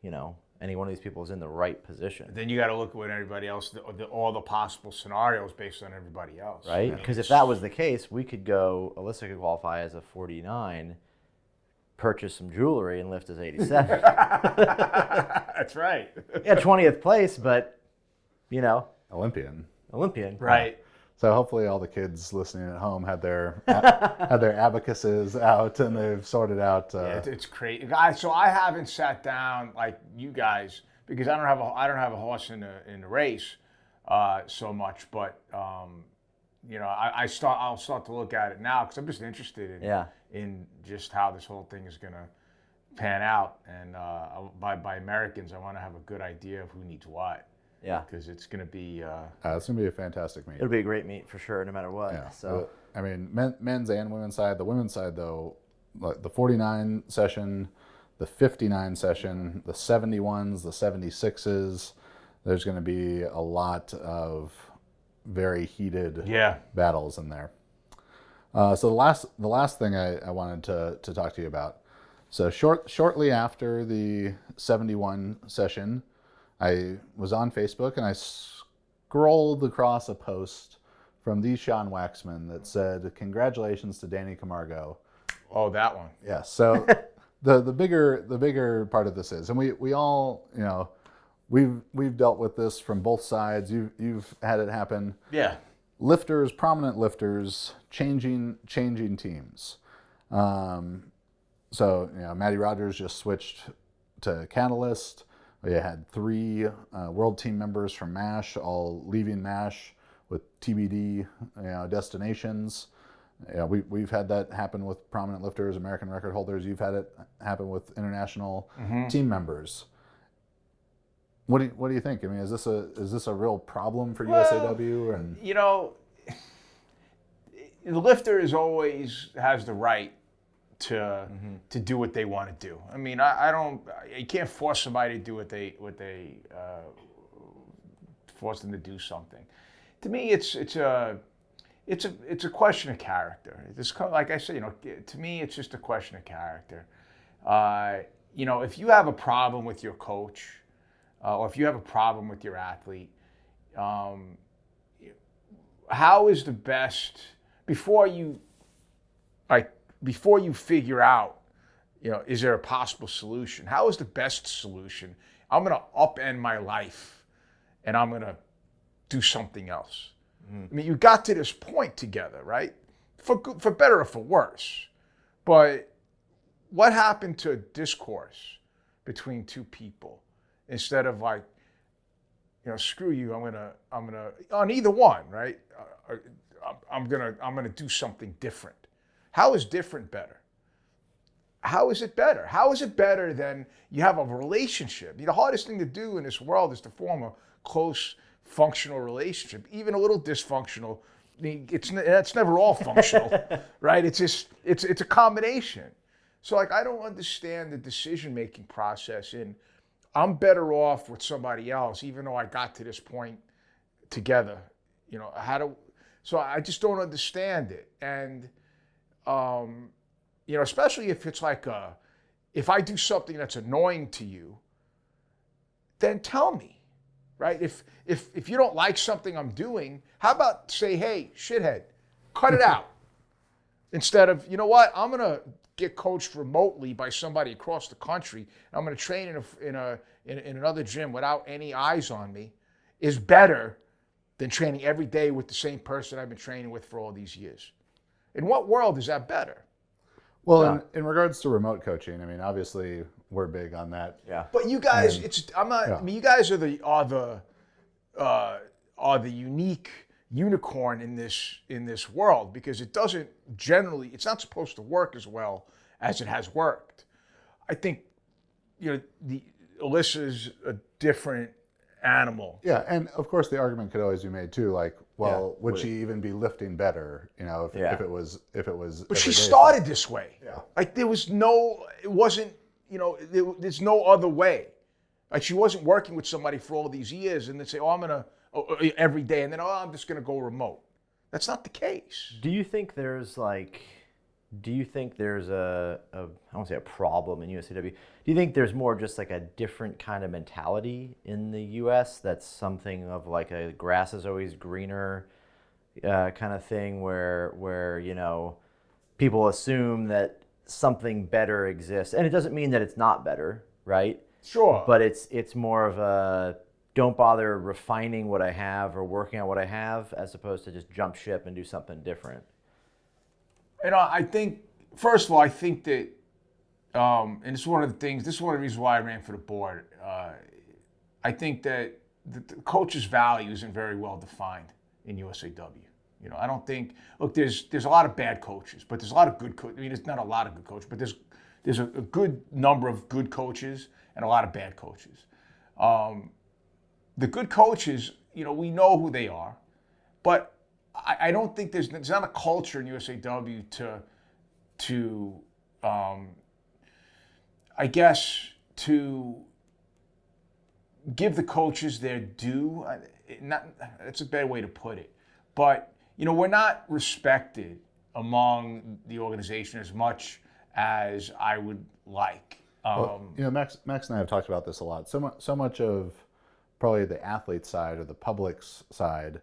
any one of these people is in the right position. Then you got to look at what everybody else, all the possible scenarios based on everybody else. Right? Because if that was the case, we could go, Alyssa could qualify as a 49, purchase some jewelry, and lift as 87. That's right. Yeah, 20th place, but, Olympian. Right. So hopefully all the kids listening at home had their abacuses out and they've sorted out. It's crazy, guys. So I haven't sat down like you guys because I don't have a horse in the race so much. But I'll start to look at it now because I'm just interested in just how this whole thing is gonna pan out. And by Americans, I want to have a good idea of who needs what. Yeah. Because it's going to be... it's going to be a fantastic meet. It'll be a great meet for sure, no matter what. Yeah. So, I mean, men's and women's side. The women's side, though, like the 49 session, the 59 session, the 71s, the 76s, there's going to be a lot of very heated battles in there. So the last thing I wanted to talk to you about. So shortly after the 71 session, I was on Facebook and I scrolled across a post from the Sean Waxman that said, "Congratulations to Danny Camargo." Oh, that one. Yeah. So the bigger part of this is, and we all, we've dealt with this from both sides. You've had it happen. Yeah. Lifters, prominent lifters, changing teams. So Maddie Rogers just switched to Catalyst. We had 3 world team members from MASH, all leaving MASH with TBD destinations. We've had that happen with prominent lifters, American record holders. You've had it happen with international team members. What do you think? I mean, is this a real problem for USAW? And the lifter has the right to do what they want to do. I mean, you can't force somebody to do what they force them to do something. To me, it's a question of character. It's like I said, to me, it's just a question of character. If you have a problem with your coach, or if you have a problem with your athlete, how is the best before you figure out, is there a possible solution? How is the best solution? I'm going to upend my life and I'm going to do something else. I mean, you got to this point together, right? For better or for worse. But what happened to discourse between two people instead of screw you, I'm gonna on either one, right? I'm gonna do something different. How is different better? How is it better? How is it better than you have a relationship? The hardest thing to do in this world is to form a close, functional relationship. Even a little dysfunctional, it's never all functional, right? It's a combination. So I don't understand the decision-making process in I'm better off with somebody else, even though I got to this point together. You know, so I just don't understand it. And, you know, especially if it's like if I do something that's annoying to you, then tell me, right? If you don't like something I'm doing, how about say, hey, shithead, cut it out. Instead of, you know what, I'm going to get coached remotely by somebody across the country. I'm going to train in another gym without any eyes on me, is better than training every day with the same person I've been training with for all these years. In what world is that better? Well, in regards to remote coaching, I mean, obviously we're big on that. Yeah. But you guys, I mean, you guys are the unique unicorn in this world, because it doesn't generally, it's not supposed to work as well as it has worked. I think, you know, Alyssa's a different animal. Yeah, and of course the argument could always be made too, like, well, would she even be lifting better, you know, if it was But she started this way. Yeah. Like it wasn't, you know, there's no other way. Like she wasn't working with somebody for all these years and then say, I'm gonna every day, and then I'm just gonna go remote. That's not the case. Do you think there's a I won't say a problem in USAW. Do you think there's more just like a different kind of mentality in the US that's something of like a grass is always greener kind of thing where you know, people assume that something better exists, and it doesn't mean that it's not better, right? Sure. But it's more of a don't bother refining what I have or working on what I have, as opposed to just jump ship and do something different. You know, I think, first of all, I think that, and this is one of the reasons why I ran for the board. I think that the coach's value isn't very well defined in USAW. You know, I don't think, look, there's a lot of bad coaches, but there's a lot of good coaches. I mean, there's not a lot of good coaches, but there's a good number of good coaches and a lot of bad coaches. The good coaches, you know, we know who they are, but I don't think there's not a culture in USAW to I guess, to give the coaches their due. That's a better way to put it. But, you know, we're not respected among the organization as much as I would like. Well, you know, Max and I have talked about this a lot. So much of probably the athlete side or the public's side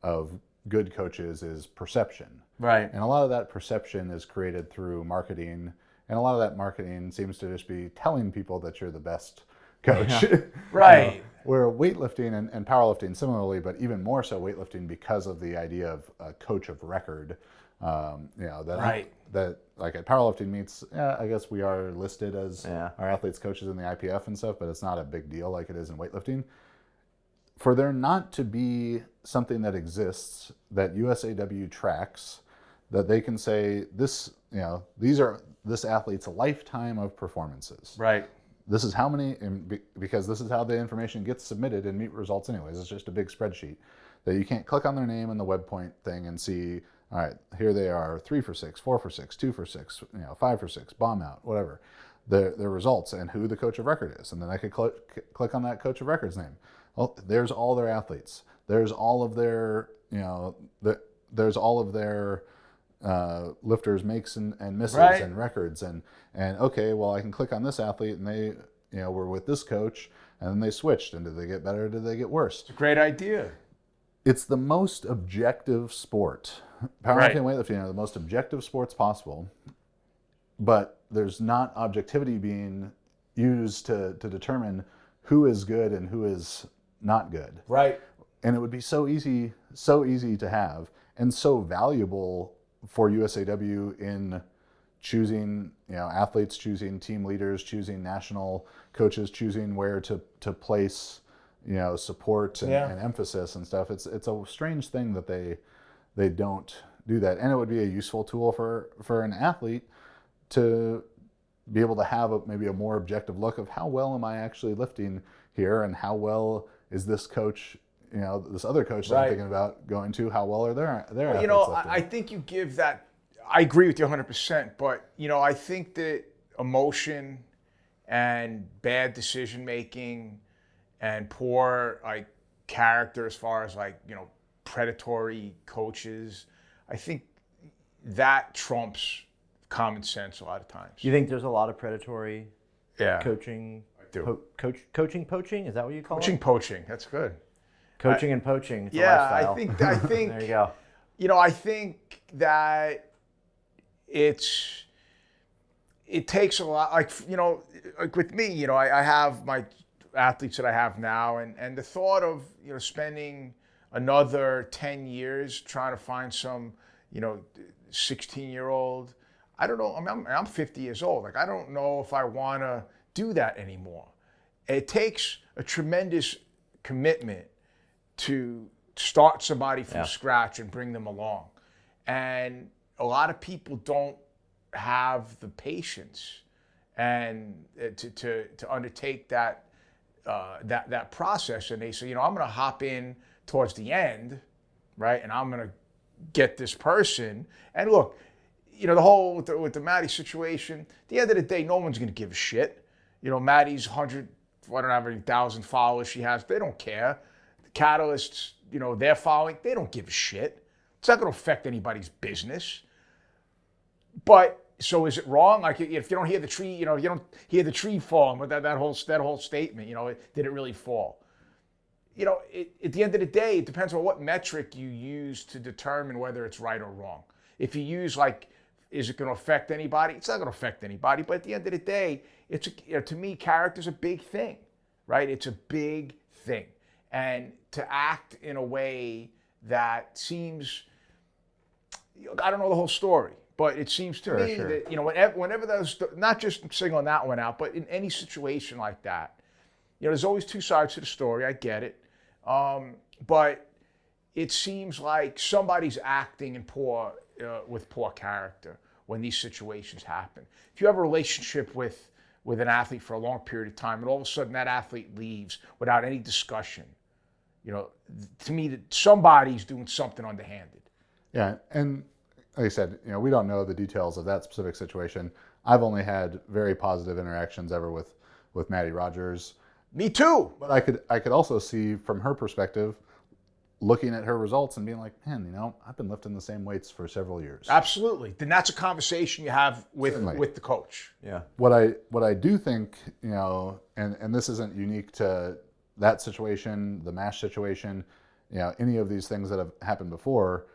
of good coaches is perception. Right. And a lot of that perception is created through marketing. And a lot of that marketing seems to just be telling people that you're the best coach. Yeah. Right. Where weightlifting and powerlifting similarly, but even more so weightlifting because of the idea of a coach of record. You know, that like at powerlifting meets, I guess we are listed as our athletes coaches in the IPF and stuff, but it's not a big deal like it is in weightlifting. For there not to be something that exists that USAW tracks, that they can say this, you know, these are this athlete's lifetime of performances. Right. This is how many, because this is how the information gets submitted in meet results anyways. It's just a big spreadsheet that you can't click on their name in the WebPoint thing and see, all right, here they are, 3 for 6, 4 for 6, 2 for 6, you know, 5 for 6, bomb out, whatever. Their results and who the coach of record is. And then I could click on that coach of record's name. Well, there's all their athletes. There's all of their, you know, there's all of their lifters makes and misses and records. And okay, well, I can click on this athlete and they, you know, were with this coach and then they switched. And did they get better or did they get worse? It's a great idea. It's the most objective sport. Powerlifting and weightlifting are the most objective sports possible. But there's not objectivity being used to determine who is good and who is not good. Right. And it would be so easy to have and so valuable for USAW in choosing, you know, athletes, choosing team leaders, choosing national coaches, choosing where to place, you know, support and emphasis and stuff. It's a strange thing that they don't do that. And it would be a useful tool for an athlete to be able to have maybe a more objective look of how well am I actually lifting here and how well is this coach, you know, this other coach that I'm thinking about going to, how well are their athletes you know, lifting? I think you give that, I agree with you 100%, but, you know, I think that emotion and bad decision making and poor like character as far as like, you know, predatory coaches, I think that trumps common sense a lot of times. You think there's a lot of predatory Yeah. coaching? I do. Coaching poaching? Is that what you call Coaching it? poaching. That's good. Coaching and poaching. It's a Yeah, lifestyle. I think There you go. You know, I think that it takes a lot, like, you know, like with me, you know, I have my athletes that I have now, and the thought of, you know, spending another 10 years trying to find some, you know, 16-year-old, I don't know, I'm 50 years old. Like, I don't know if I want to do that anymore. It takes a tremendous commitment to start somebody from scratch and bring them along. And a lot of people don't have the patience and to undertake that process. And they say, you know, I'm going to hop in towards the end, right? And I'm going to get this person. And look, you know, the whole with the Maddie situation, at the end of the day, no one's going to give a shit. You know, Maddie's 1,000 followers she has, they don't care. The Catalysts, you know, their following, they don't give a shit. It's not going to affect anybody's business. But so is it wrong? Like, if you don't hear the tree, you know, you don't hear the tree falling with that whole statement, you know, did it really fall? You know, at the end of the day, it depends on what metric you use to determine whether it's right or wrong. If you use like, is it going to affect anybody? It's not going to affect anybody. But at the end of the day, it's to me, character's a big thing, right? It's a big thing. And to act in a way that seems, I don't know the whole story, but it seems to me that, you know, whenever those, not just singling that one out, but in any situation like that, you know, there's always two sides to the story. I get it. But it seems like somebody's acting in with poor character when these situations happen. If you have a relationship with an athlete for a long period of time and all of a sudden that athlete leaves without any discussion, you know, to me, that somebody's doing something underhanded. Yeah, and like I said, you know, we don't know the details of that specific situation. I've only had very positive interactions ever with Maddie Rogers. Me too. But I could also see from her perspective, looking at her results and being like, man, you know, I've been lifting the same weights for several years. Absolutely. Then that's a conversation you have with the coach. Yeah. What I do think, you know, and this isn't unique to that situation, the MASH situation, you know, any of these things that have happened before,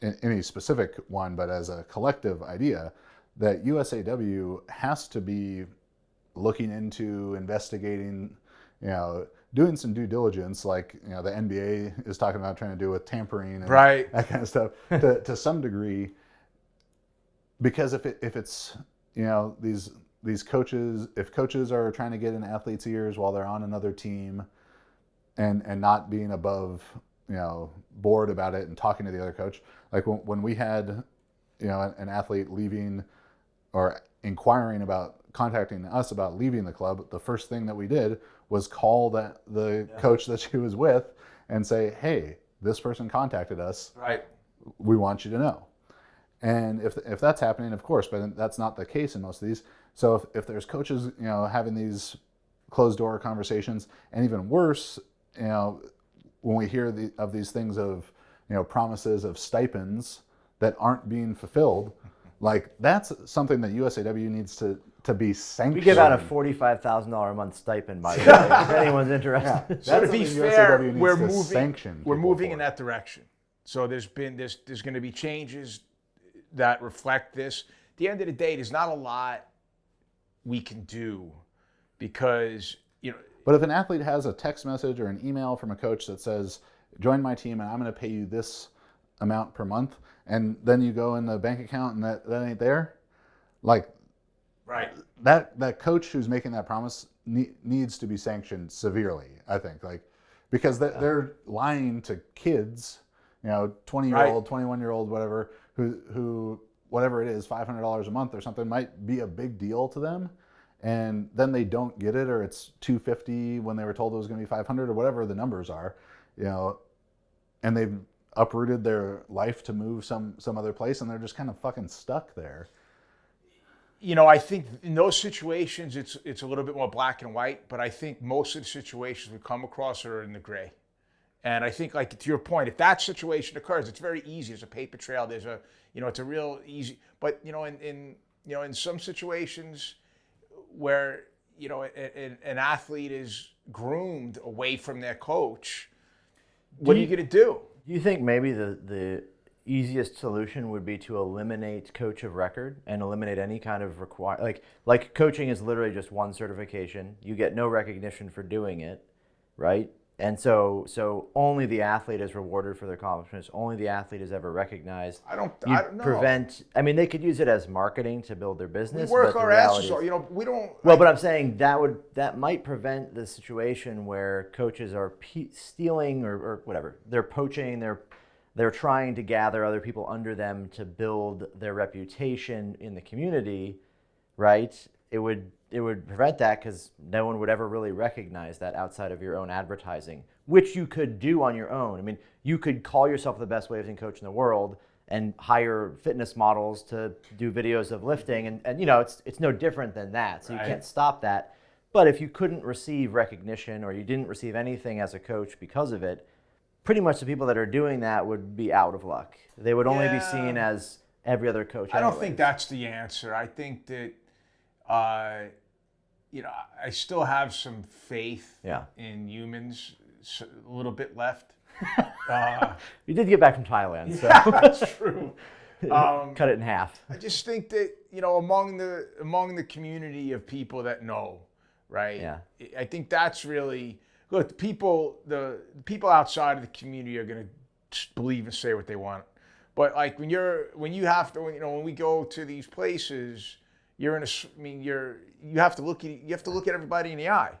in any specific one, but as a collective idea, that USAW has to be looking into investigating, you know, doing some due diligence, like, you know, the NBA is talking about trying to do with tampering and that kind of stuff to some degree. Because if it's, you know, these coaches, if coaches are trying to get in athletes' ears while they're on another team and not being above, you know, bored about it and talking to the other coach, like when we had, you know, an athlete leaving or inquiring about contacting us about leaving the club, the first thing that we did was call the coach that she was with and say, hey, this person contacted us. Right. We want you to know. And if that's happening, of course, but that's not the case in most of these. So if there's coaches, you know, having these closed door conversations, and even worse, you know, when we hear of these things of, you know, promises of stipends that aren't being fulfilled, like that's something that USAW needs to be sanctioned. We give out a $45,000 a month stipend, by the way, if anyone's interested. Yeah. So to be fair, we're moving moving in that direction. So there's going to be changes that reflect this. At the end of the day, there's not a lot we can do because, you know. But if an athlete has a text message or an email from a coach that says, join my team and I'm going to pay you this amount per month, and then you go in the bank account and that ain't there, like, right, that coach who's making that promise needs to be sanctioned severely, I think, like, because they're lying to kids, you know, 20-year-old, 21-year-old, whatever, who whatever it is, $500 a month or something might be a big deal to them, and then they don't get it, or it's $250 when they were told it was going to be $500 or whatever the numbers are, you know, and they've uprooted their life to move some other place, and they're just kind of fucking stuck there. I think in those situations, it's a little bit more black and white, but I think most of the situations we come across are in the gray. And I think, like, to your point, if that situation occurs, it's very easy. There's a paper trail. There's a, it's a real easy. But, in some situations where, an athlete is groomed away from their coach, what are you going to do? Do you think maybe the easiest solution would be to eliminate coach of record and eliminate any kind of like coaching is literally just one certification. You get no recognition for doing it, right? And so only the athlete is rewarded for their accomplishments. Only the athlete is ever recognized. I don't know. Prevent. I mean, they could use it as marketing to build their business. We work but our asses off. We don't. Well, but I'm saying that might prevent the situation where coaches are stealing or whatever. They're poaching. They're trying to gather other people under them to build their reputation in the community, right? It would prevent that because no one would ever really recognize that outside of your own advertising, which you could do on your own. I mean, you could call yourself the best weightlifting coach in the world and hire fitness models to do videos of lifting, and it's no different than that. So you can't stop that. But if you couldn't receive recognition or you didn't receive anything as a coach because of it, pretty much the people that are doing that would be out of luck. They would only be seen as every other coach. I don't think that's the answer. I think that, I still have some faith in humans, a little bit left. You did get back from Thailand, so that's true. Cut it in half. I just think that, among the community of people that know, right? Yeah. I think that's really. Look, the people outside of the community are going to believe and say what they want, but like when we go to these places, you have to look at everybody in the eye,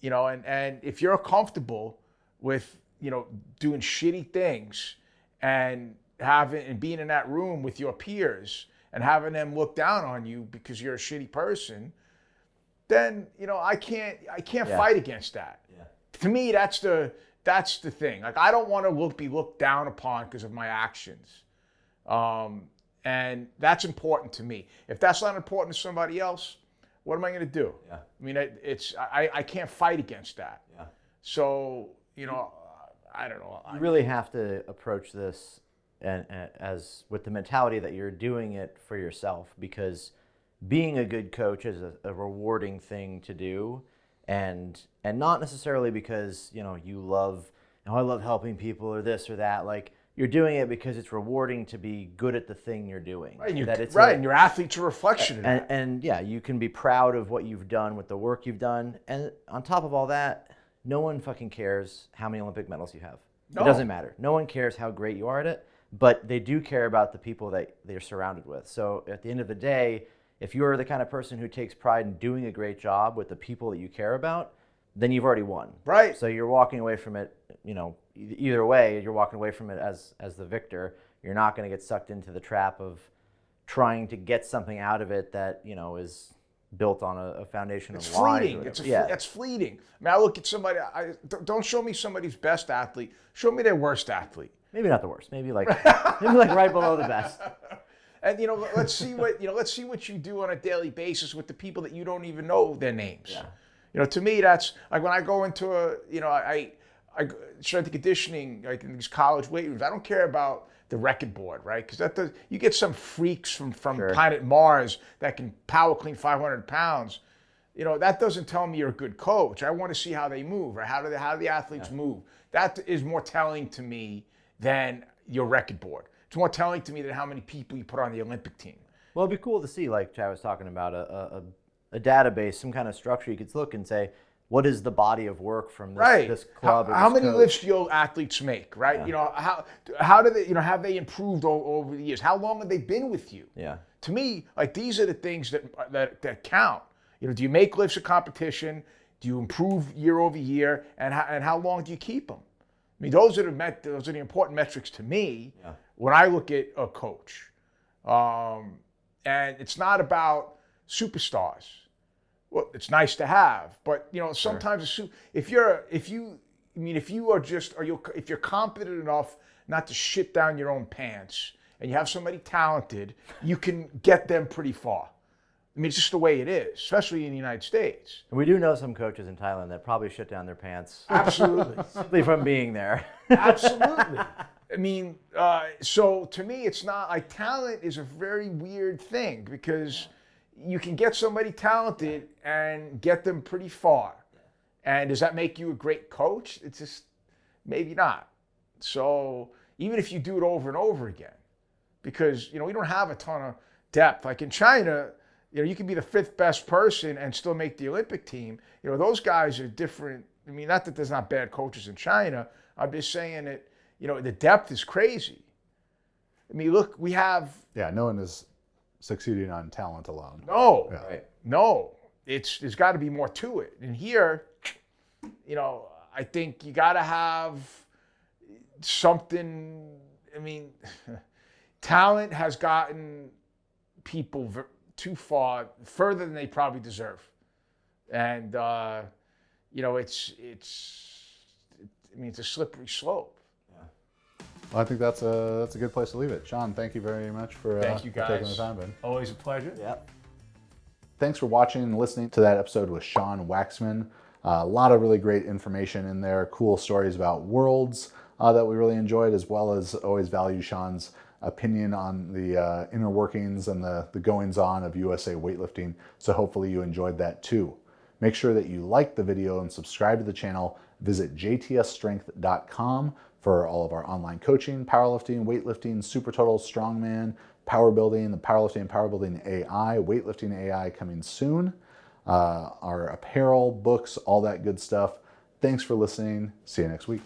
and if you're comfortable with doing shitty things and being in that room with your peers and having them look down on you because you're a shitty person, then I can't fight against that. Yeah. To me, that's the thing. Like, I don't want to be looked down upon because of my actions, and that's important to me. If that's not important to somebody else, what am I going to do? Yeah. I mean, I can't fight against that. Yeah. So I don't know. You really have to approach this and as with the mentality that you're doing it for yourself, because being a good coach is a rewarding thing to do, and not necessarily because you love, I love helping people or this or that. Like, you're doing it because it's rewarding to be good at the thing you're doing. Right, and your athlete's a reflection of that. And yeah, you can be proud of what you've done with the work you've done. And on top of all that, no one fucking cares how many Olympic medals you have. No. It doesn't matter. No one cares how great you are at it, but they do care about the people that they're surrounded with. So at the end of the day, if you're the kind of person who takes pride in doing a great job with the people that you care about, then you've already won. Right. So you're walking away from it, either way, you're walking away from it as the victor. You're not going to get sucked into the trap of trying to get something out of it that, is built on a foundation of lies. It's fleeting. I mean, I look at somebody, don't show me somebody's best athlete. Show me their worst athlete. Maybe not the worst. Maybe like right below the best. And let's see what you do on a daily basis with the people that you don't even know their names. Yeah. To me, that's like when I go into I strength and conditioning, like in these college weight rooms. I don't care about the record board, right? Because you get some freaks from Sure. planet Mars that can power clean 500 pounds. That doesn't tell me you're a good coach. I want to see how they move, or how the athletes move. That is more telling to me than your record board. It's more telling to me than how many people you put on the Olympic team. Well, it'd be cool to see, like Chad was talking about, a database, some kind of structure you could look and say, what is the body of work from this club? How many lifts do your athletes make? Right? Yeah. How do they? Have they improved over the years? How long have they been with you? Yeah. To me, like, these are the things that count. Do you make lifts a competition? Do you improve year over year? And how long do you keep them? I mean, those are the important metrics to me when I look at a coach. And it's not about superstars. Well, it's nice to have, but sometimes if you're competent enough not to shit down your own pants, and you have somebody talented, you can get them pretty far. I mean, it's just the way it is, especially in the United States. And we do know some coaches in Thailand that probably shit down their pants Absolutely. simply from being there. Absolutely. I mean, so to me, it's not like talent is a very weird thing because you can get somebody talented and get them pretty far. And does that make you a great coach? It's just maybe not. So even if you do it over and over again, because, you know, we don't have a ton of depth. Like in China, you know, you can be the 5th best person and still make the Olympic team. You know, those guys are different. I mean, not that there's not bad coaches in China. I'm just saying that, you know, the depth is crazy. I mean, look, we have... Yeah, no one is succeeding on talent alone. No, Yeah. Right. no. There's got to be more to it. And here, you know, I think you got to have something. I mean, talent has gotten people too far, further than they probably deserve. And, you know, it's a slippery slope. Well, I think that's a good place to leave it. Sean, thank you very much for, Thank you, for taking the guys. time, Ben. Always a pleasure. Yep. Thanks for watching and listening to that episode with Sean Waxman. A lot of really great information in there, cool stories about worlds that we really enjoyed, as well as always value Sean's opinion on the inner workings and the goings-on of USA weightlifting. So hopefully you enjoyed that too. Make sure that you like the video and subscribe to the channel. Visit jtsstrength.com for all of our online coaching, powerlifting, weightlifting, super total, strongman, power building, the powerlifting and power building AI, weightlifting AI coming soon. Our apparel, books, all that good stuff. Thanks for listening. See you next week.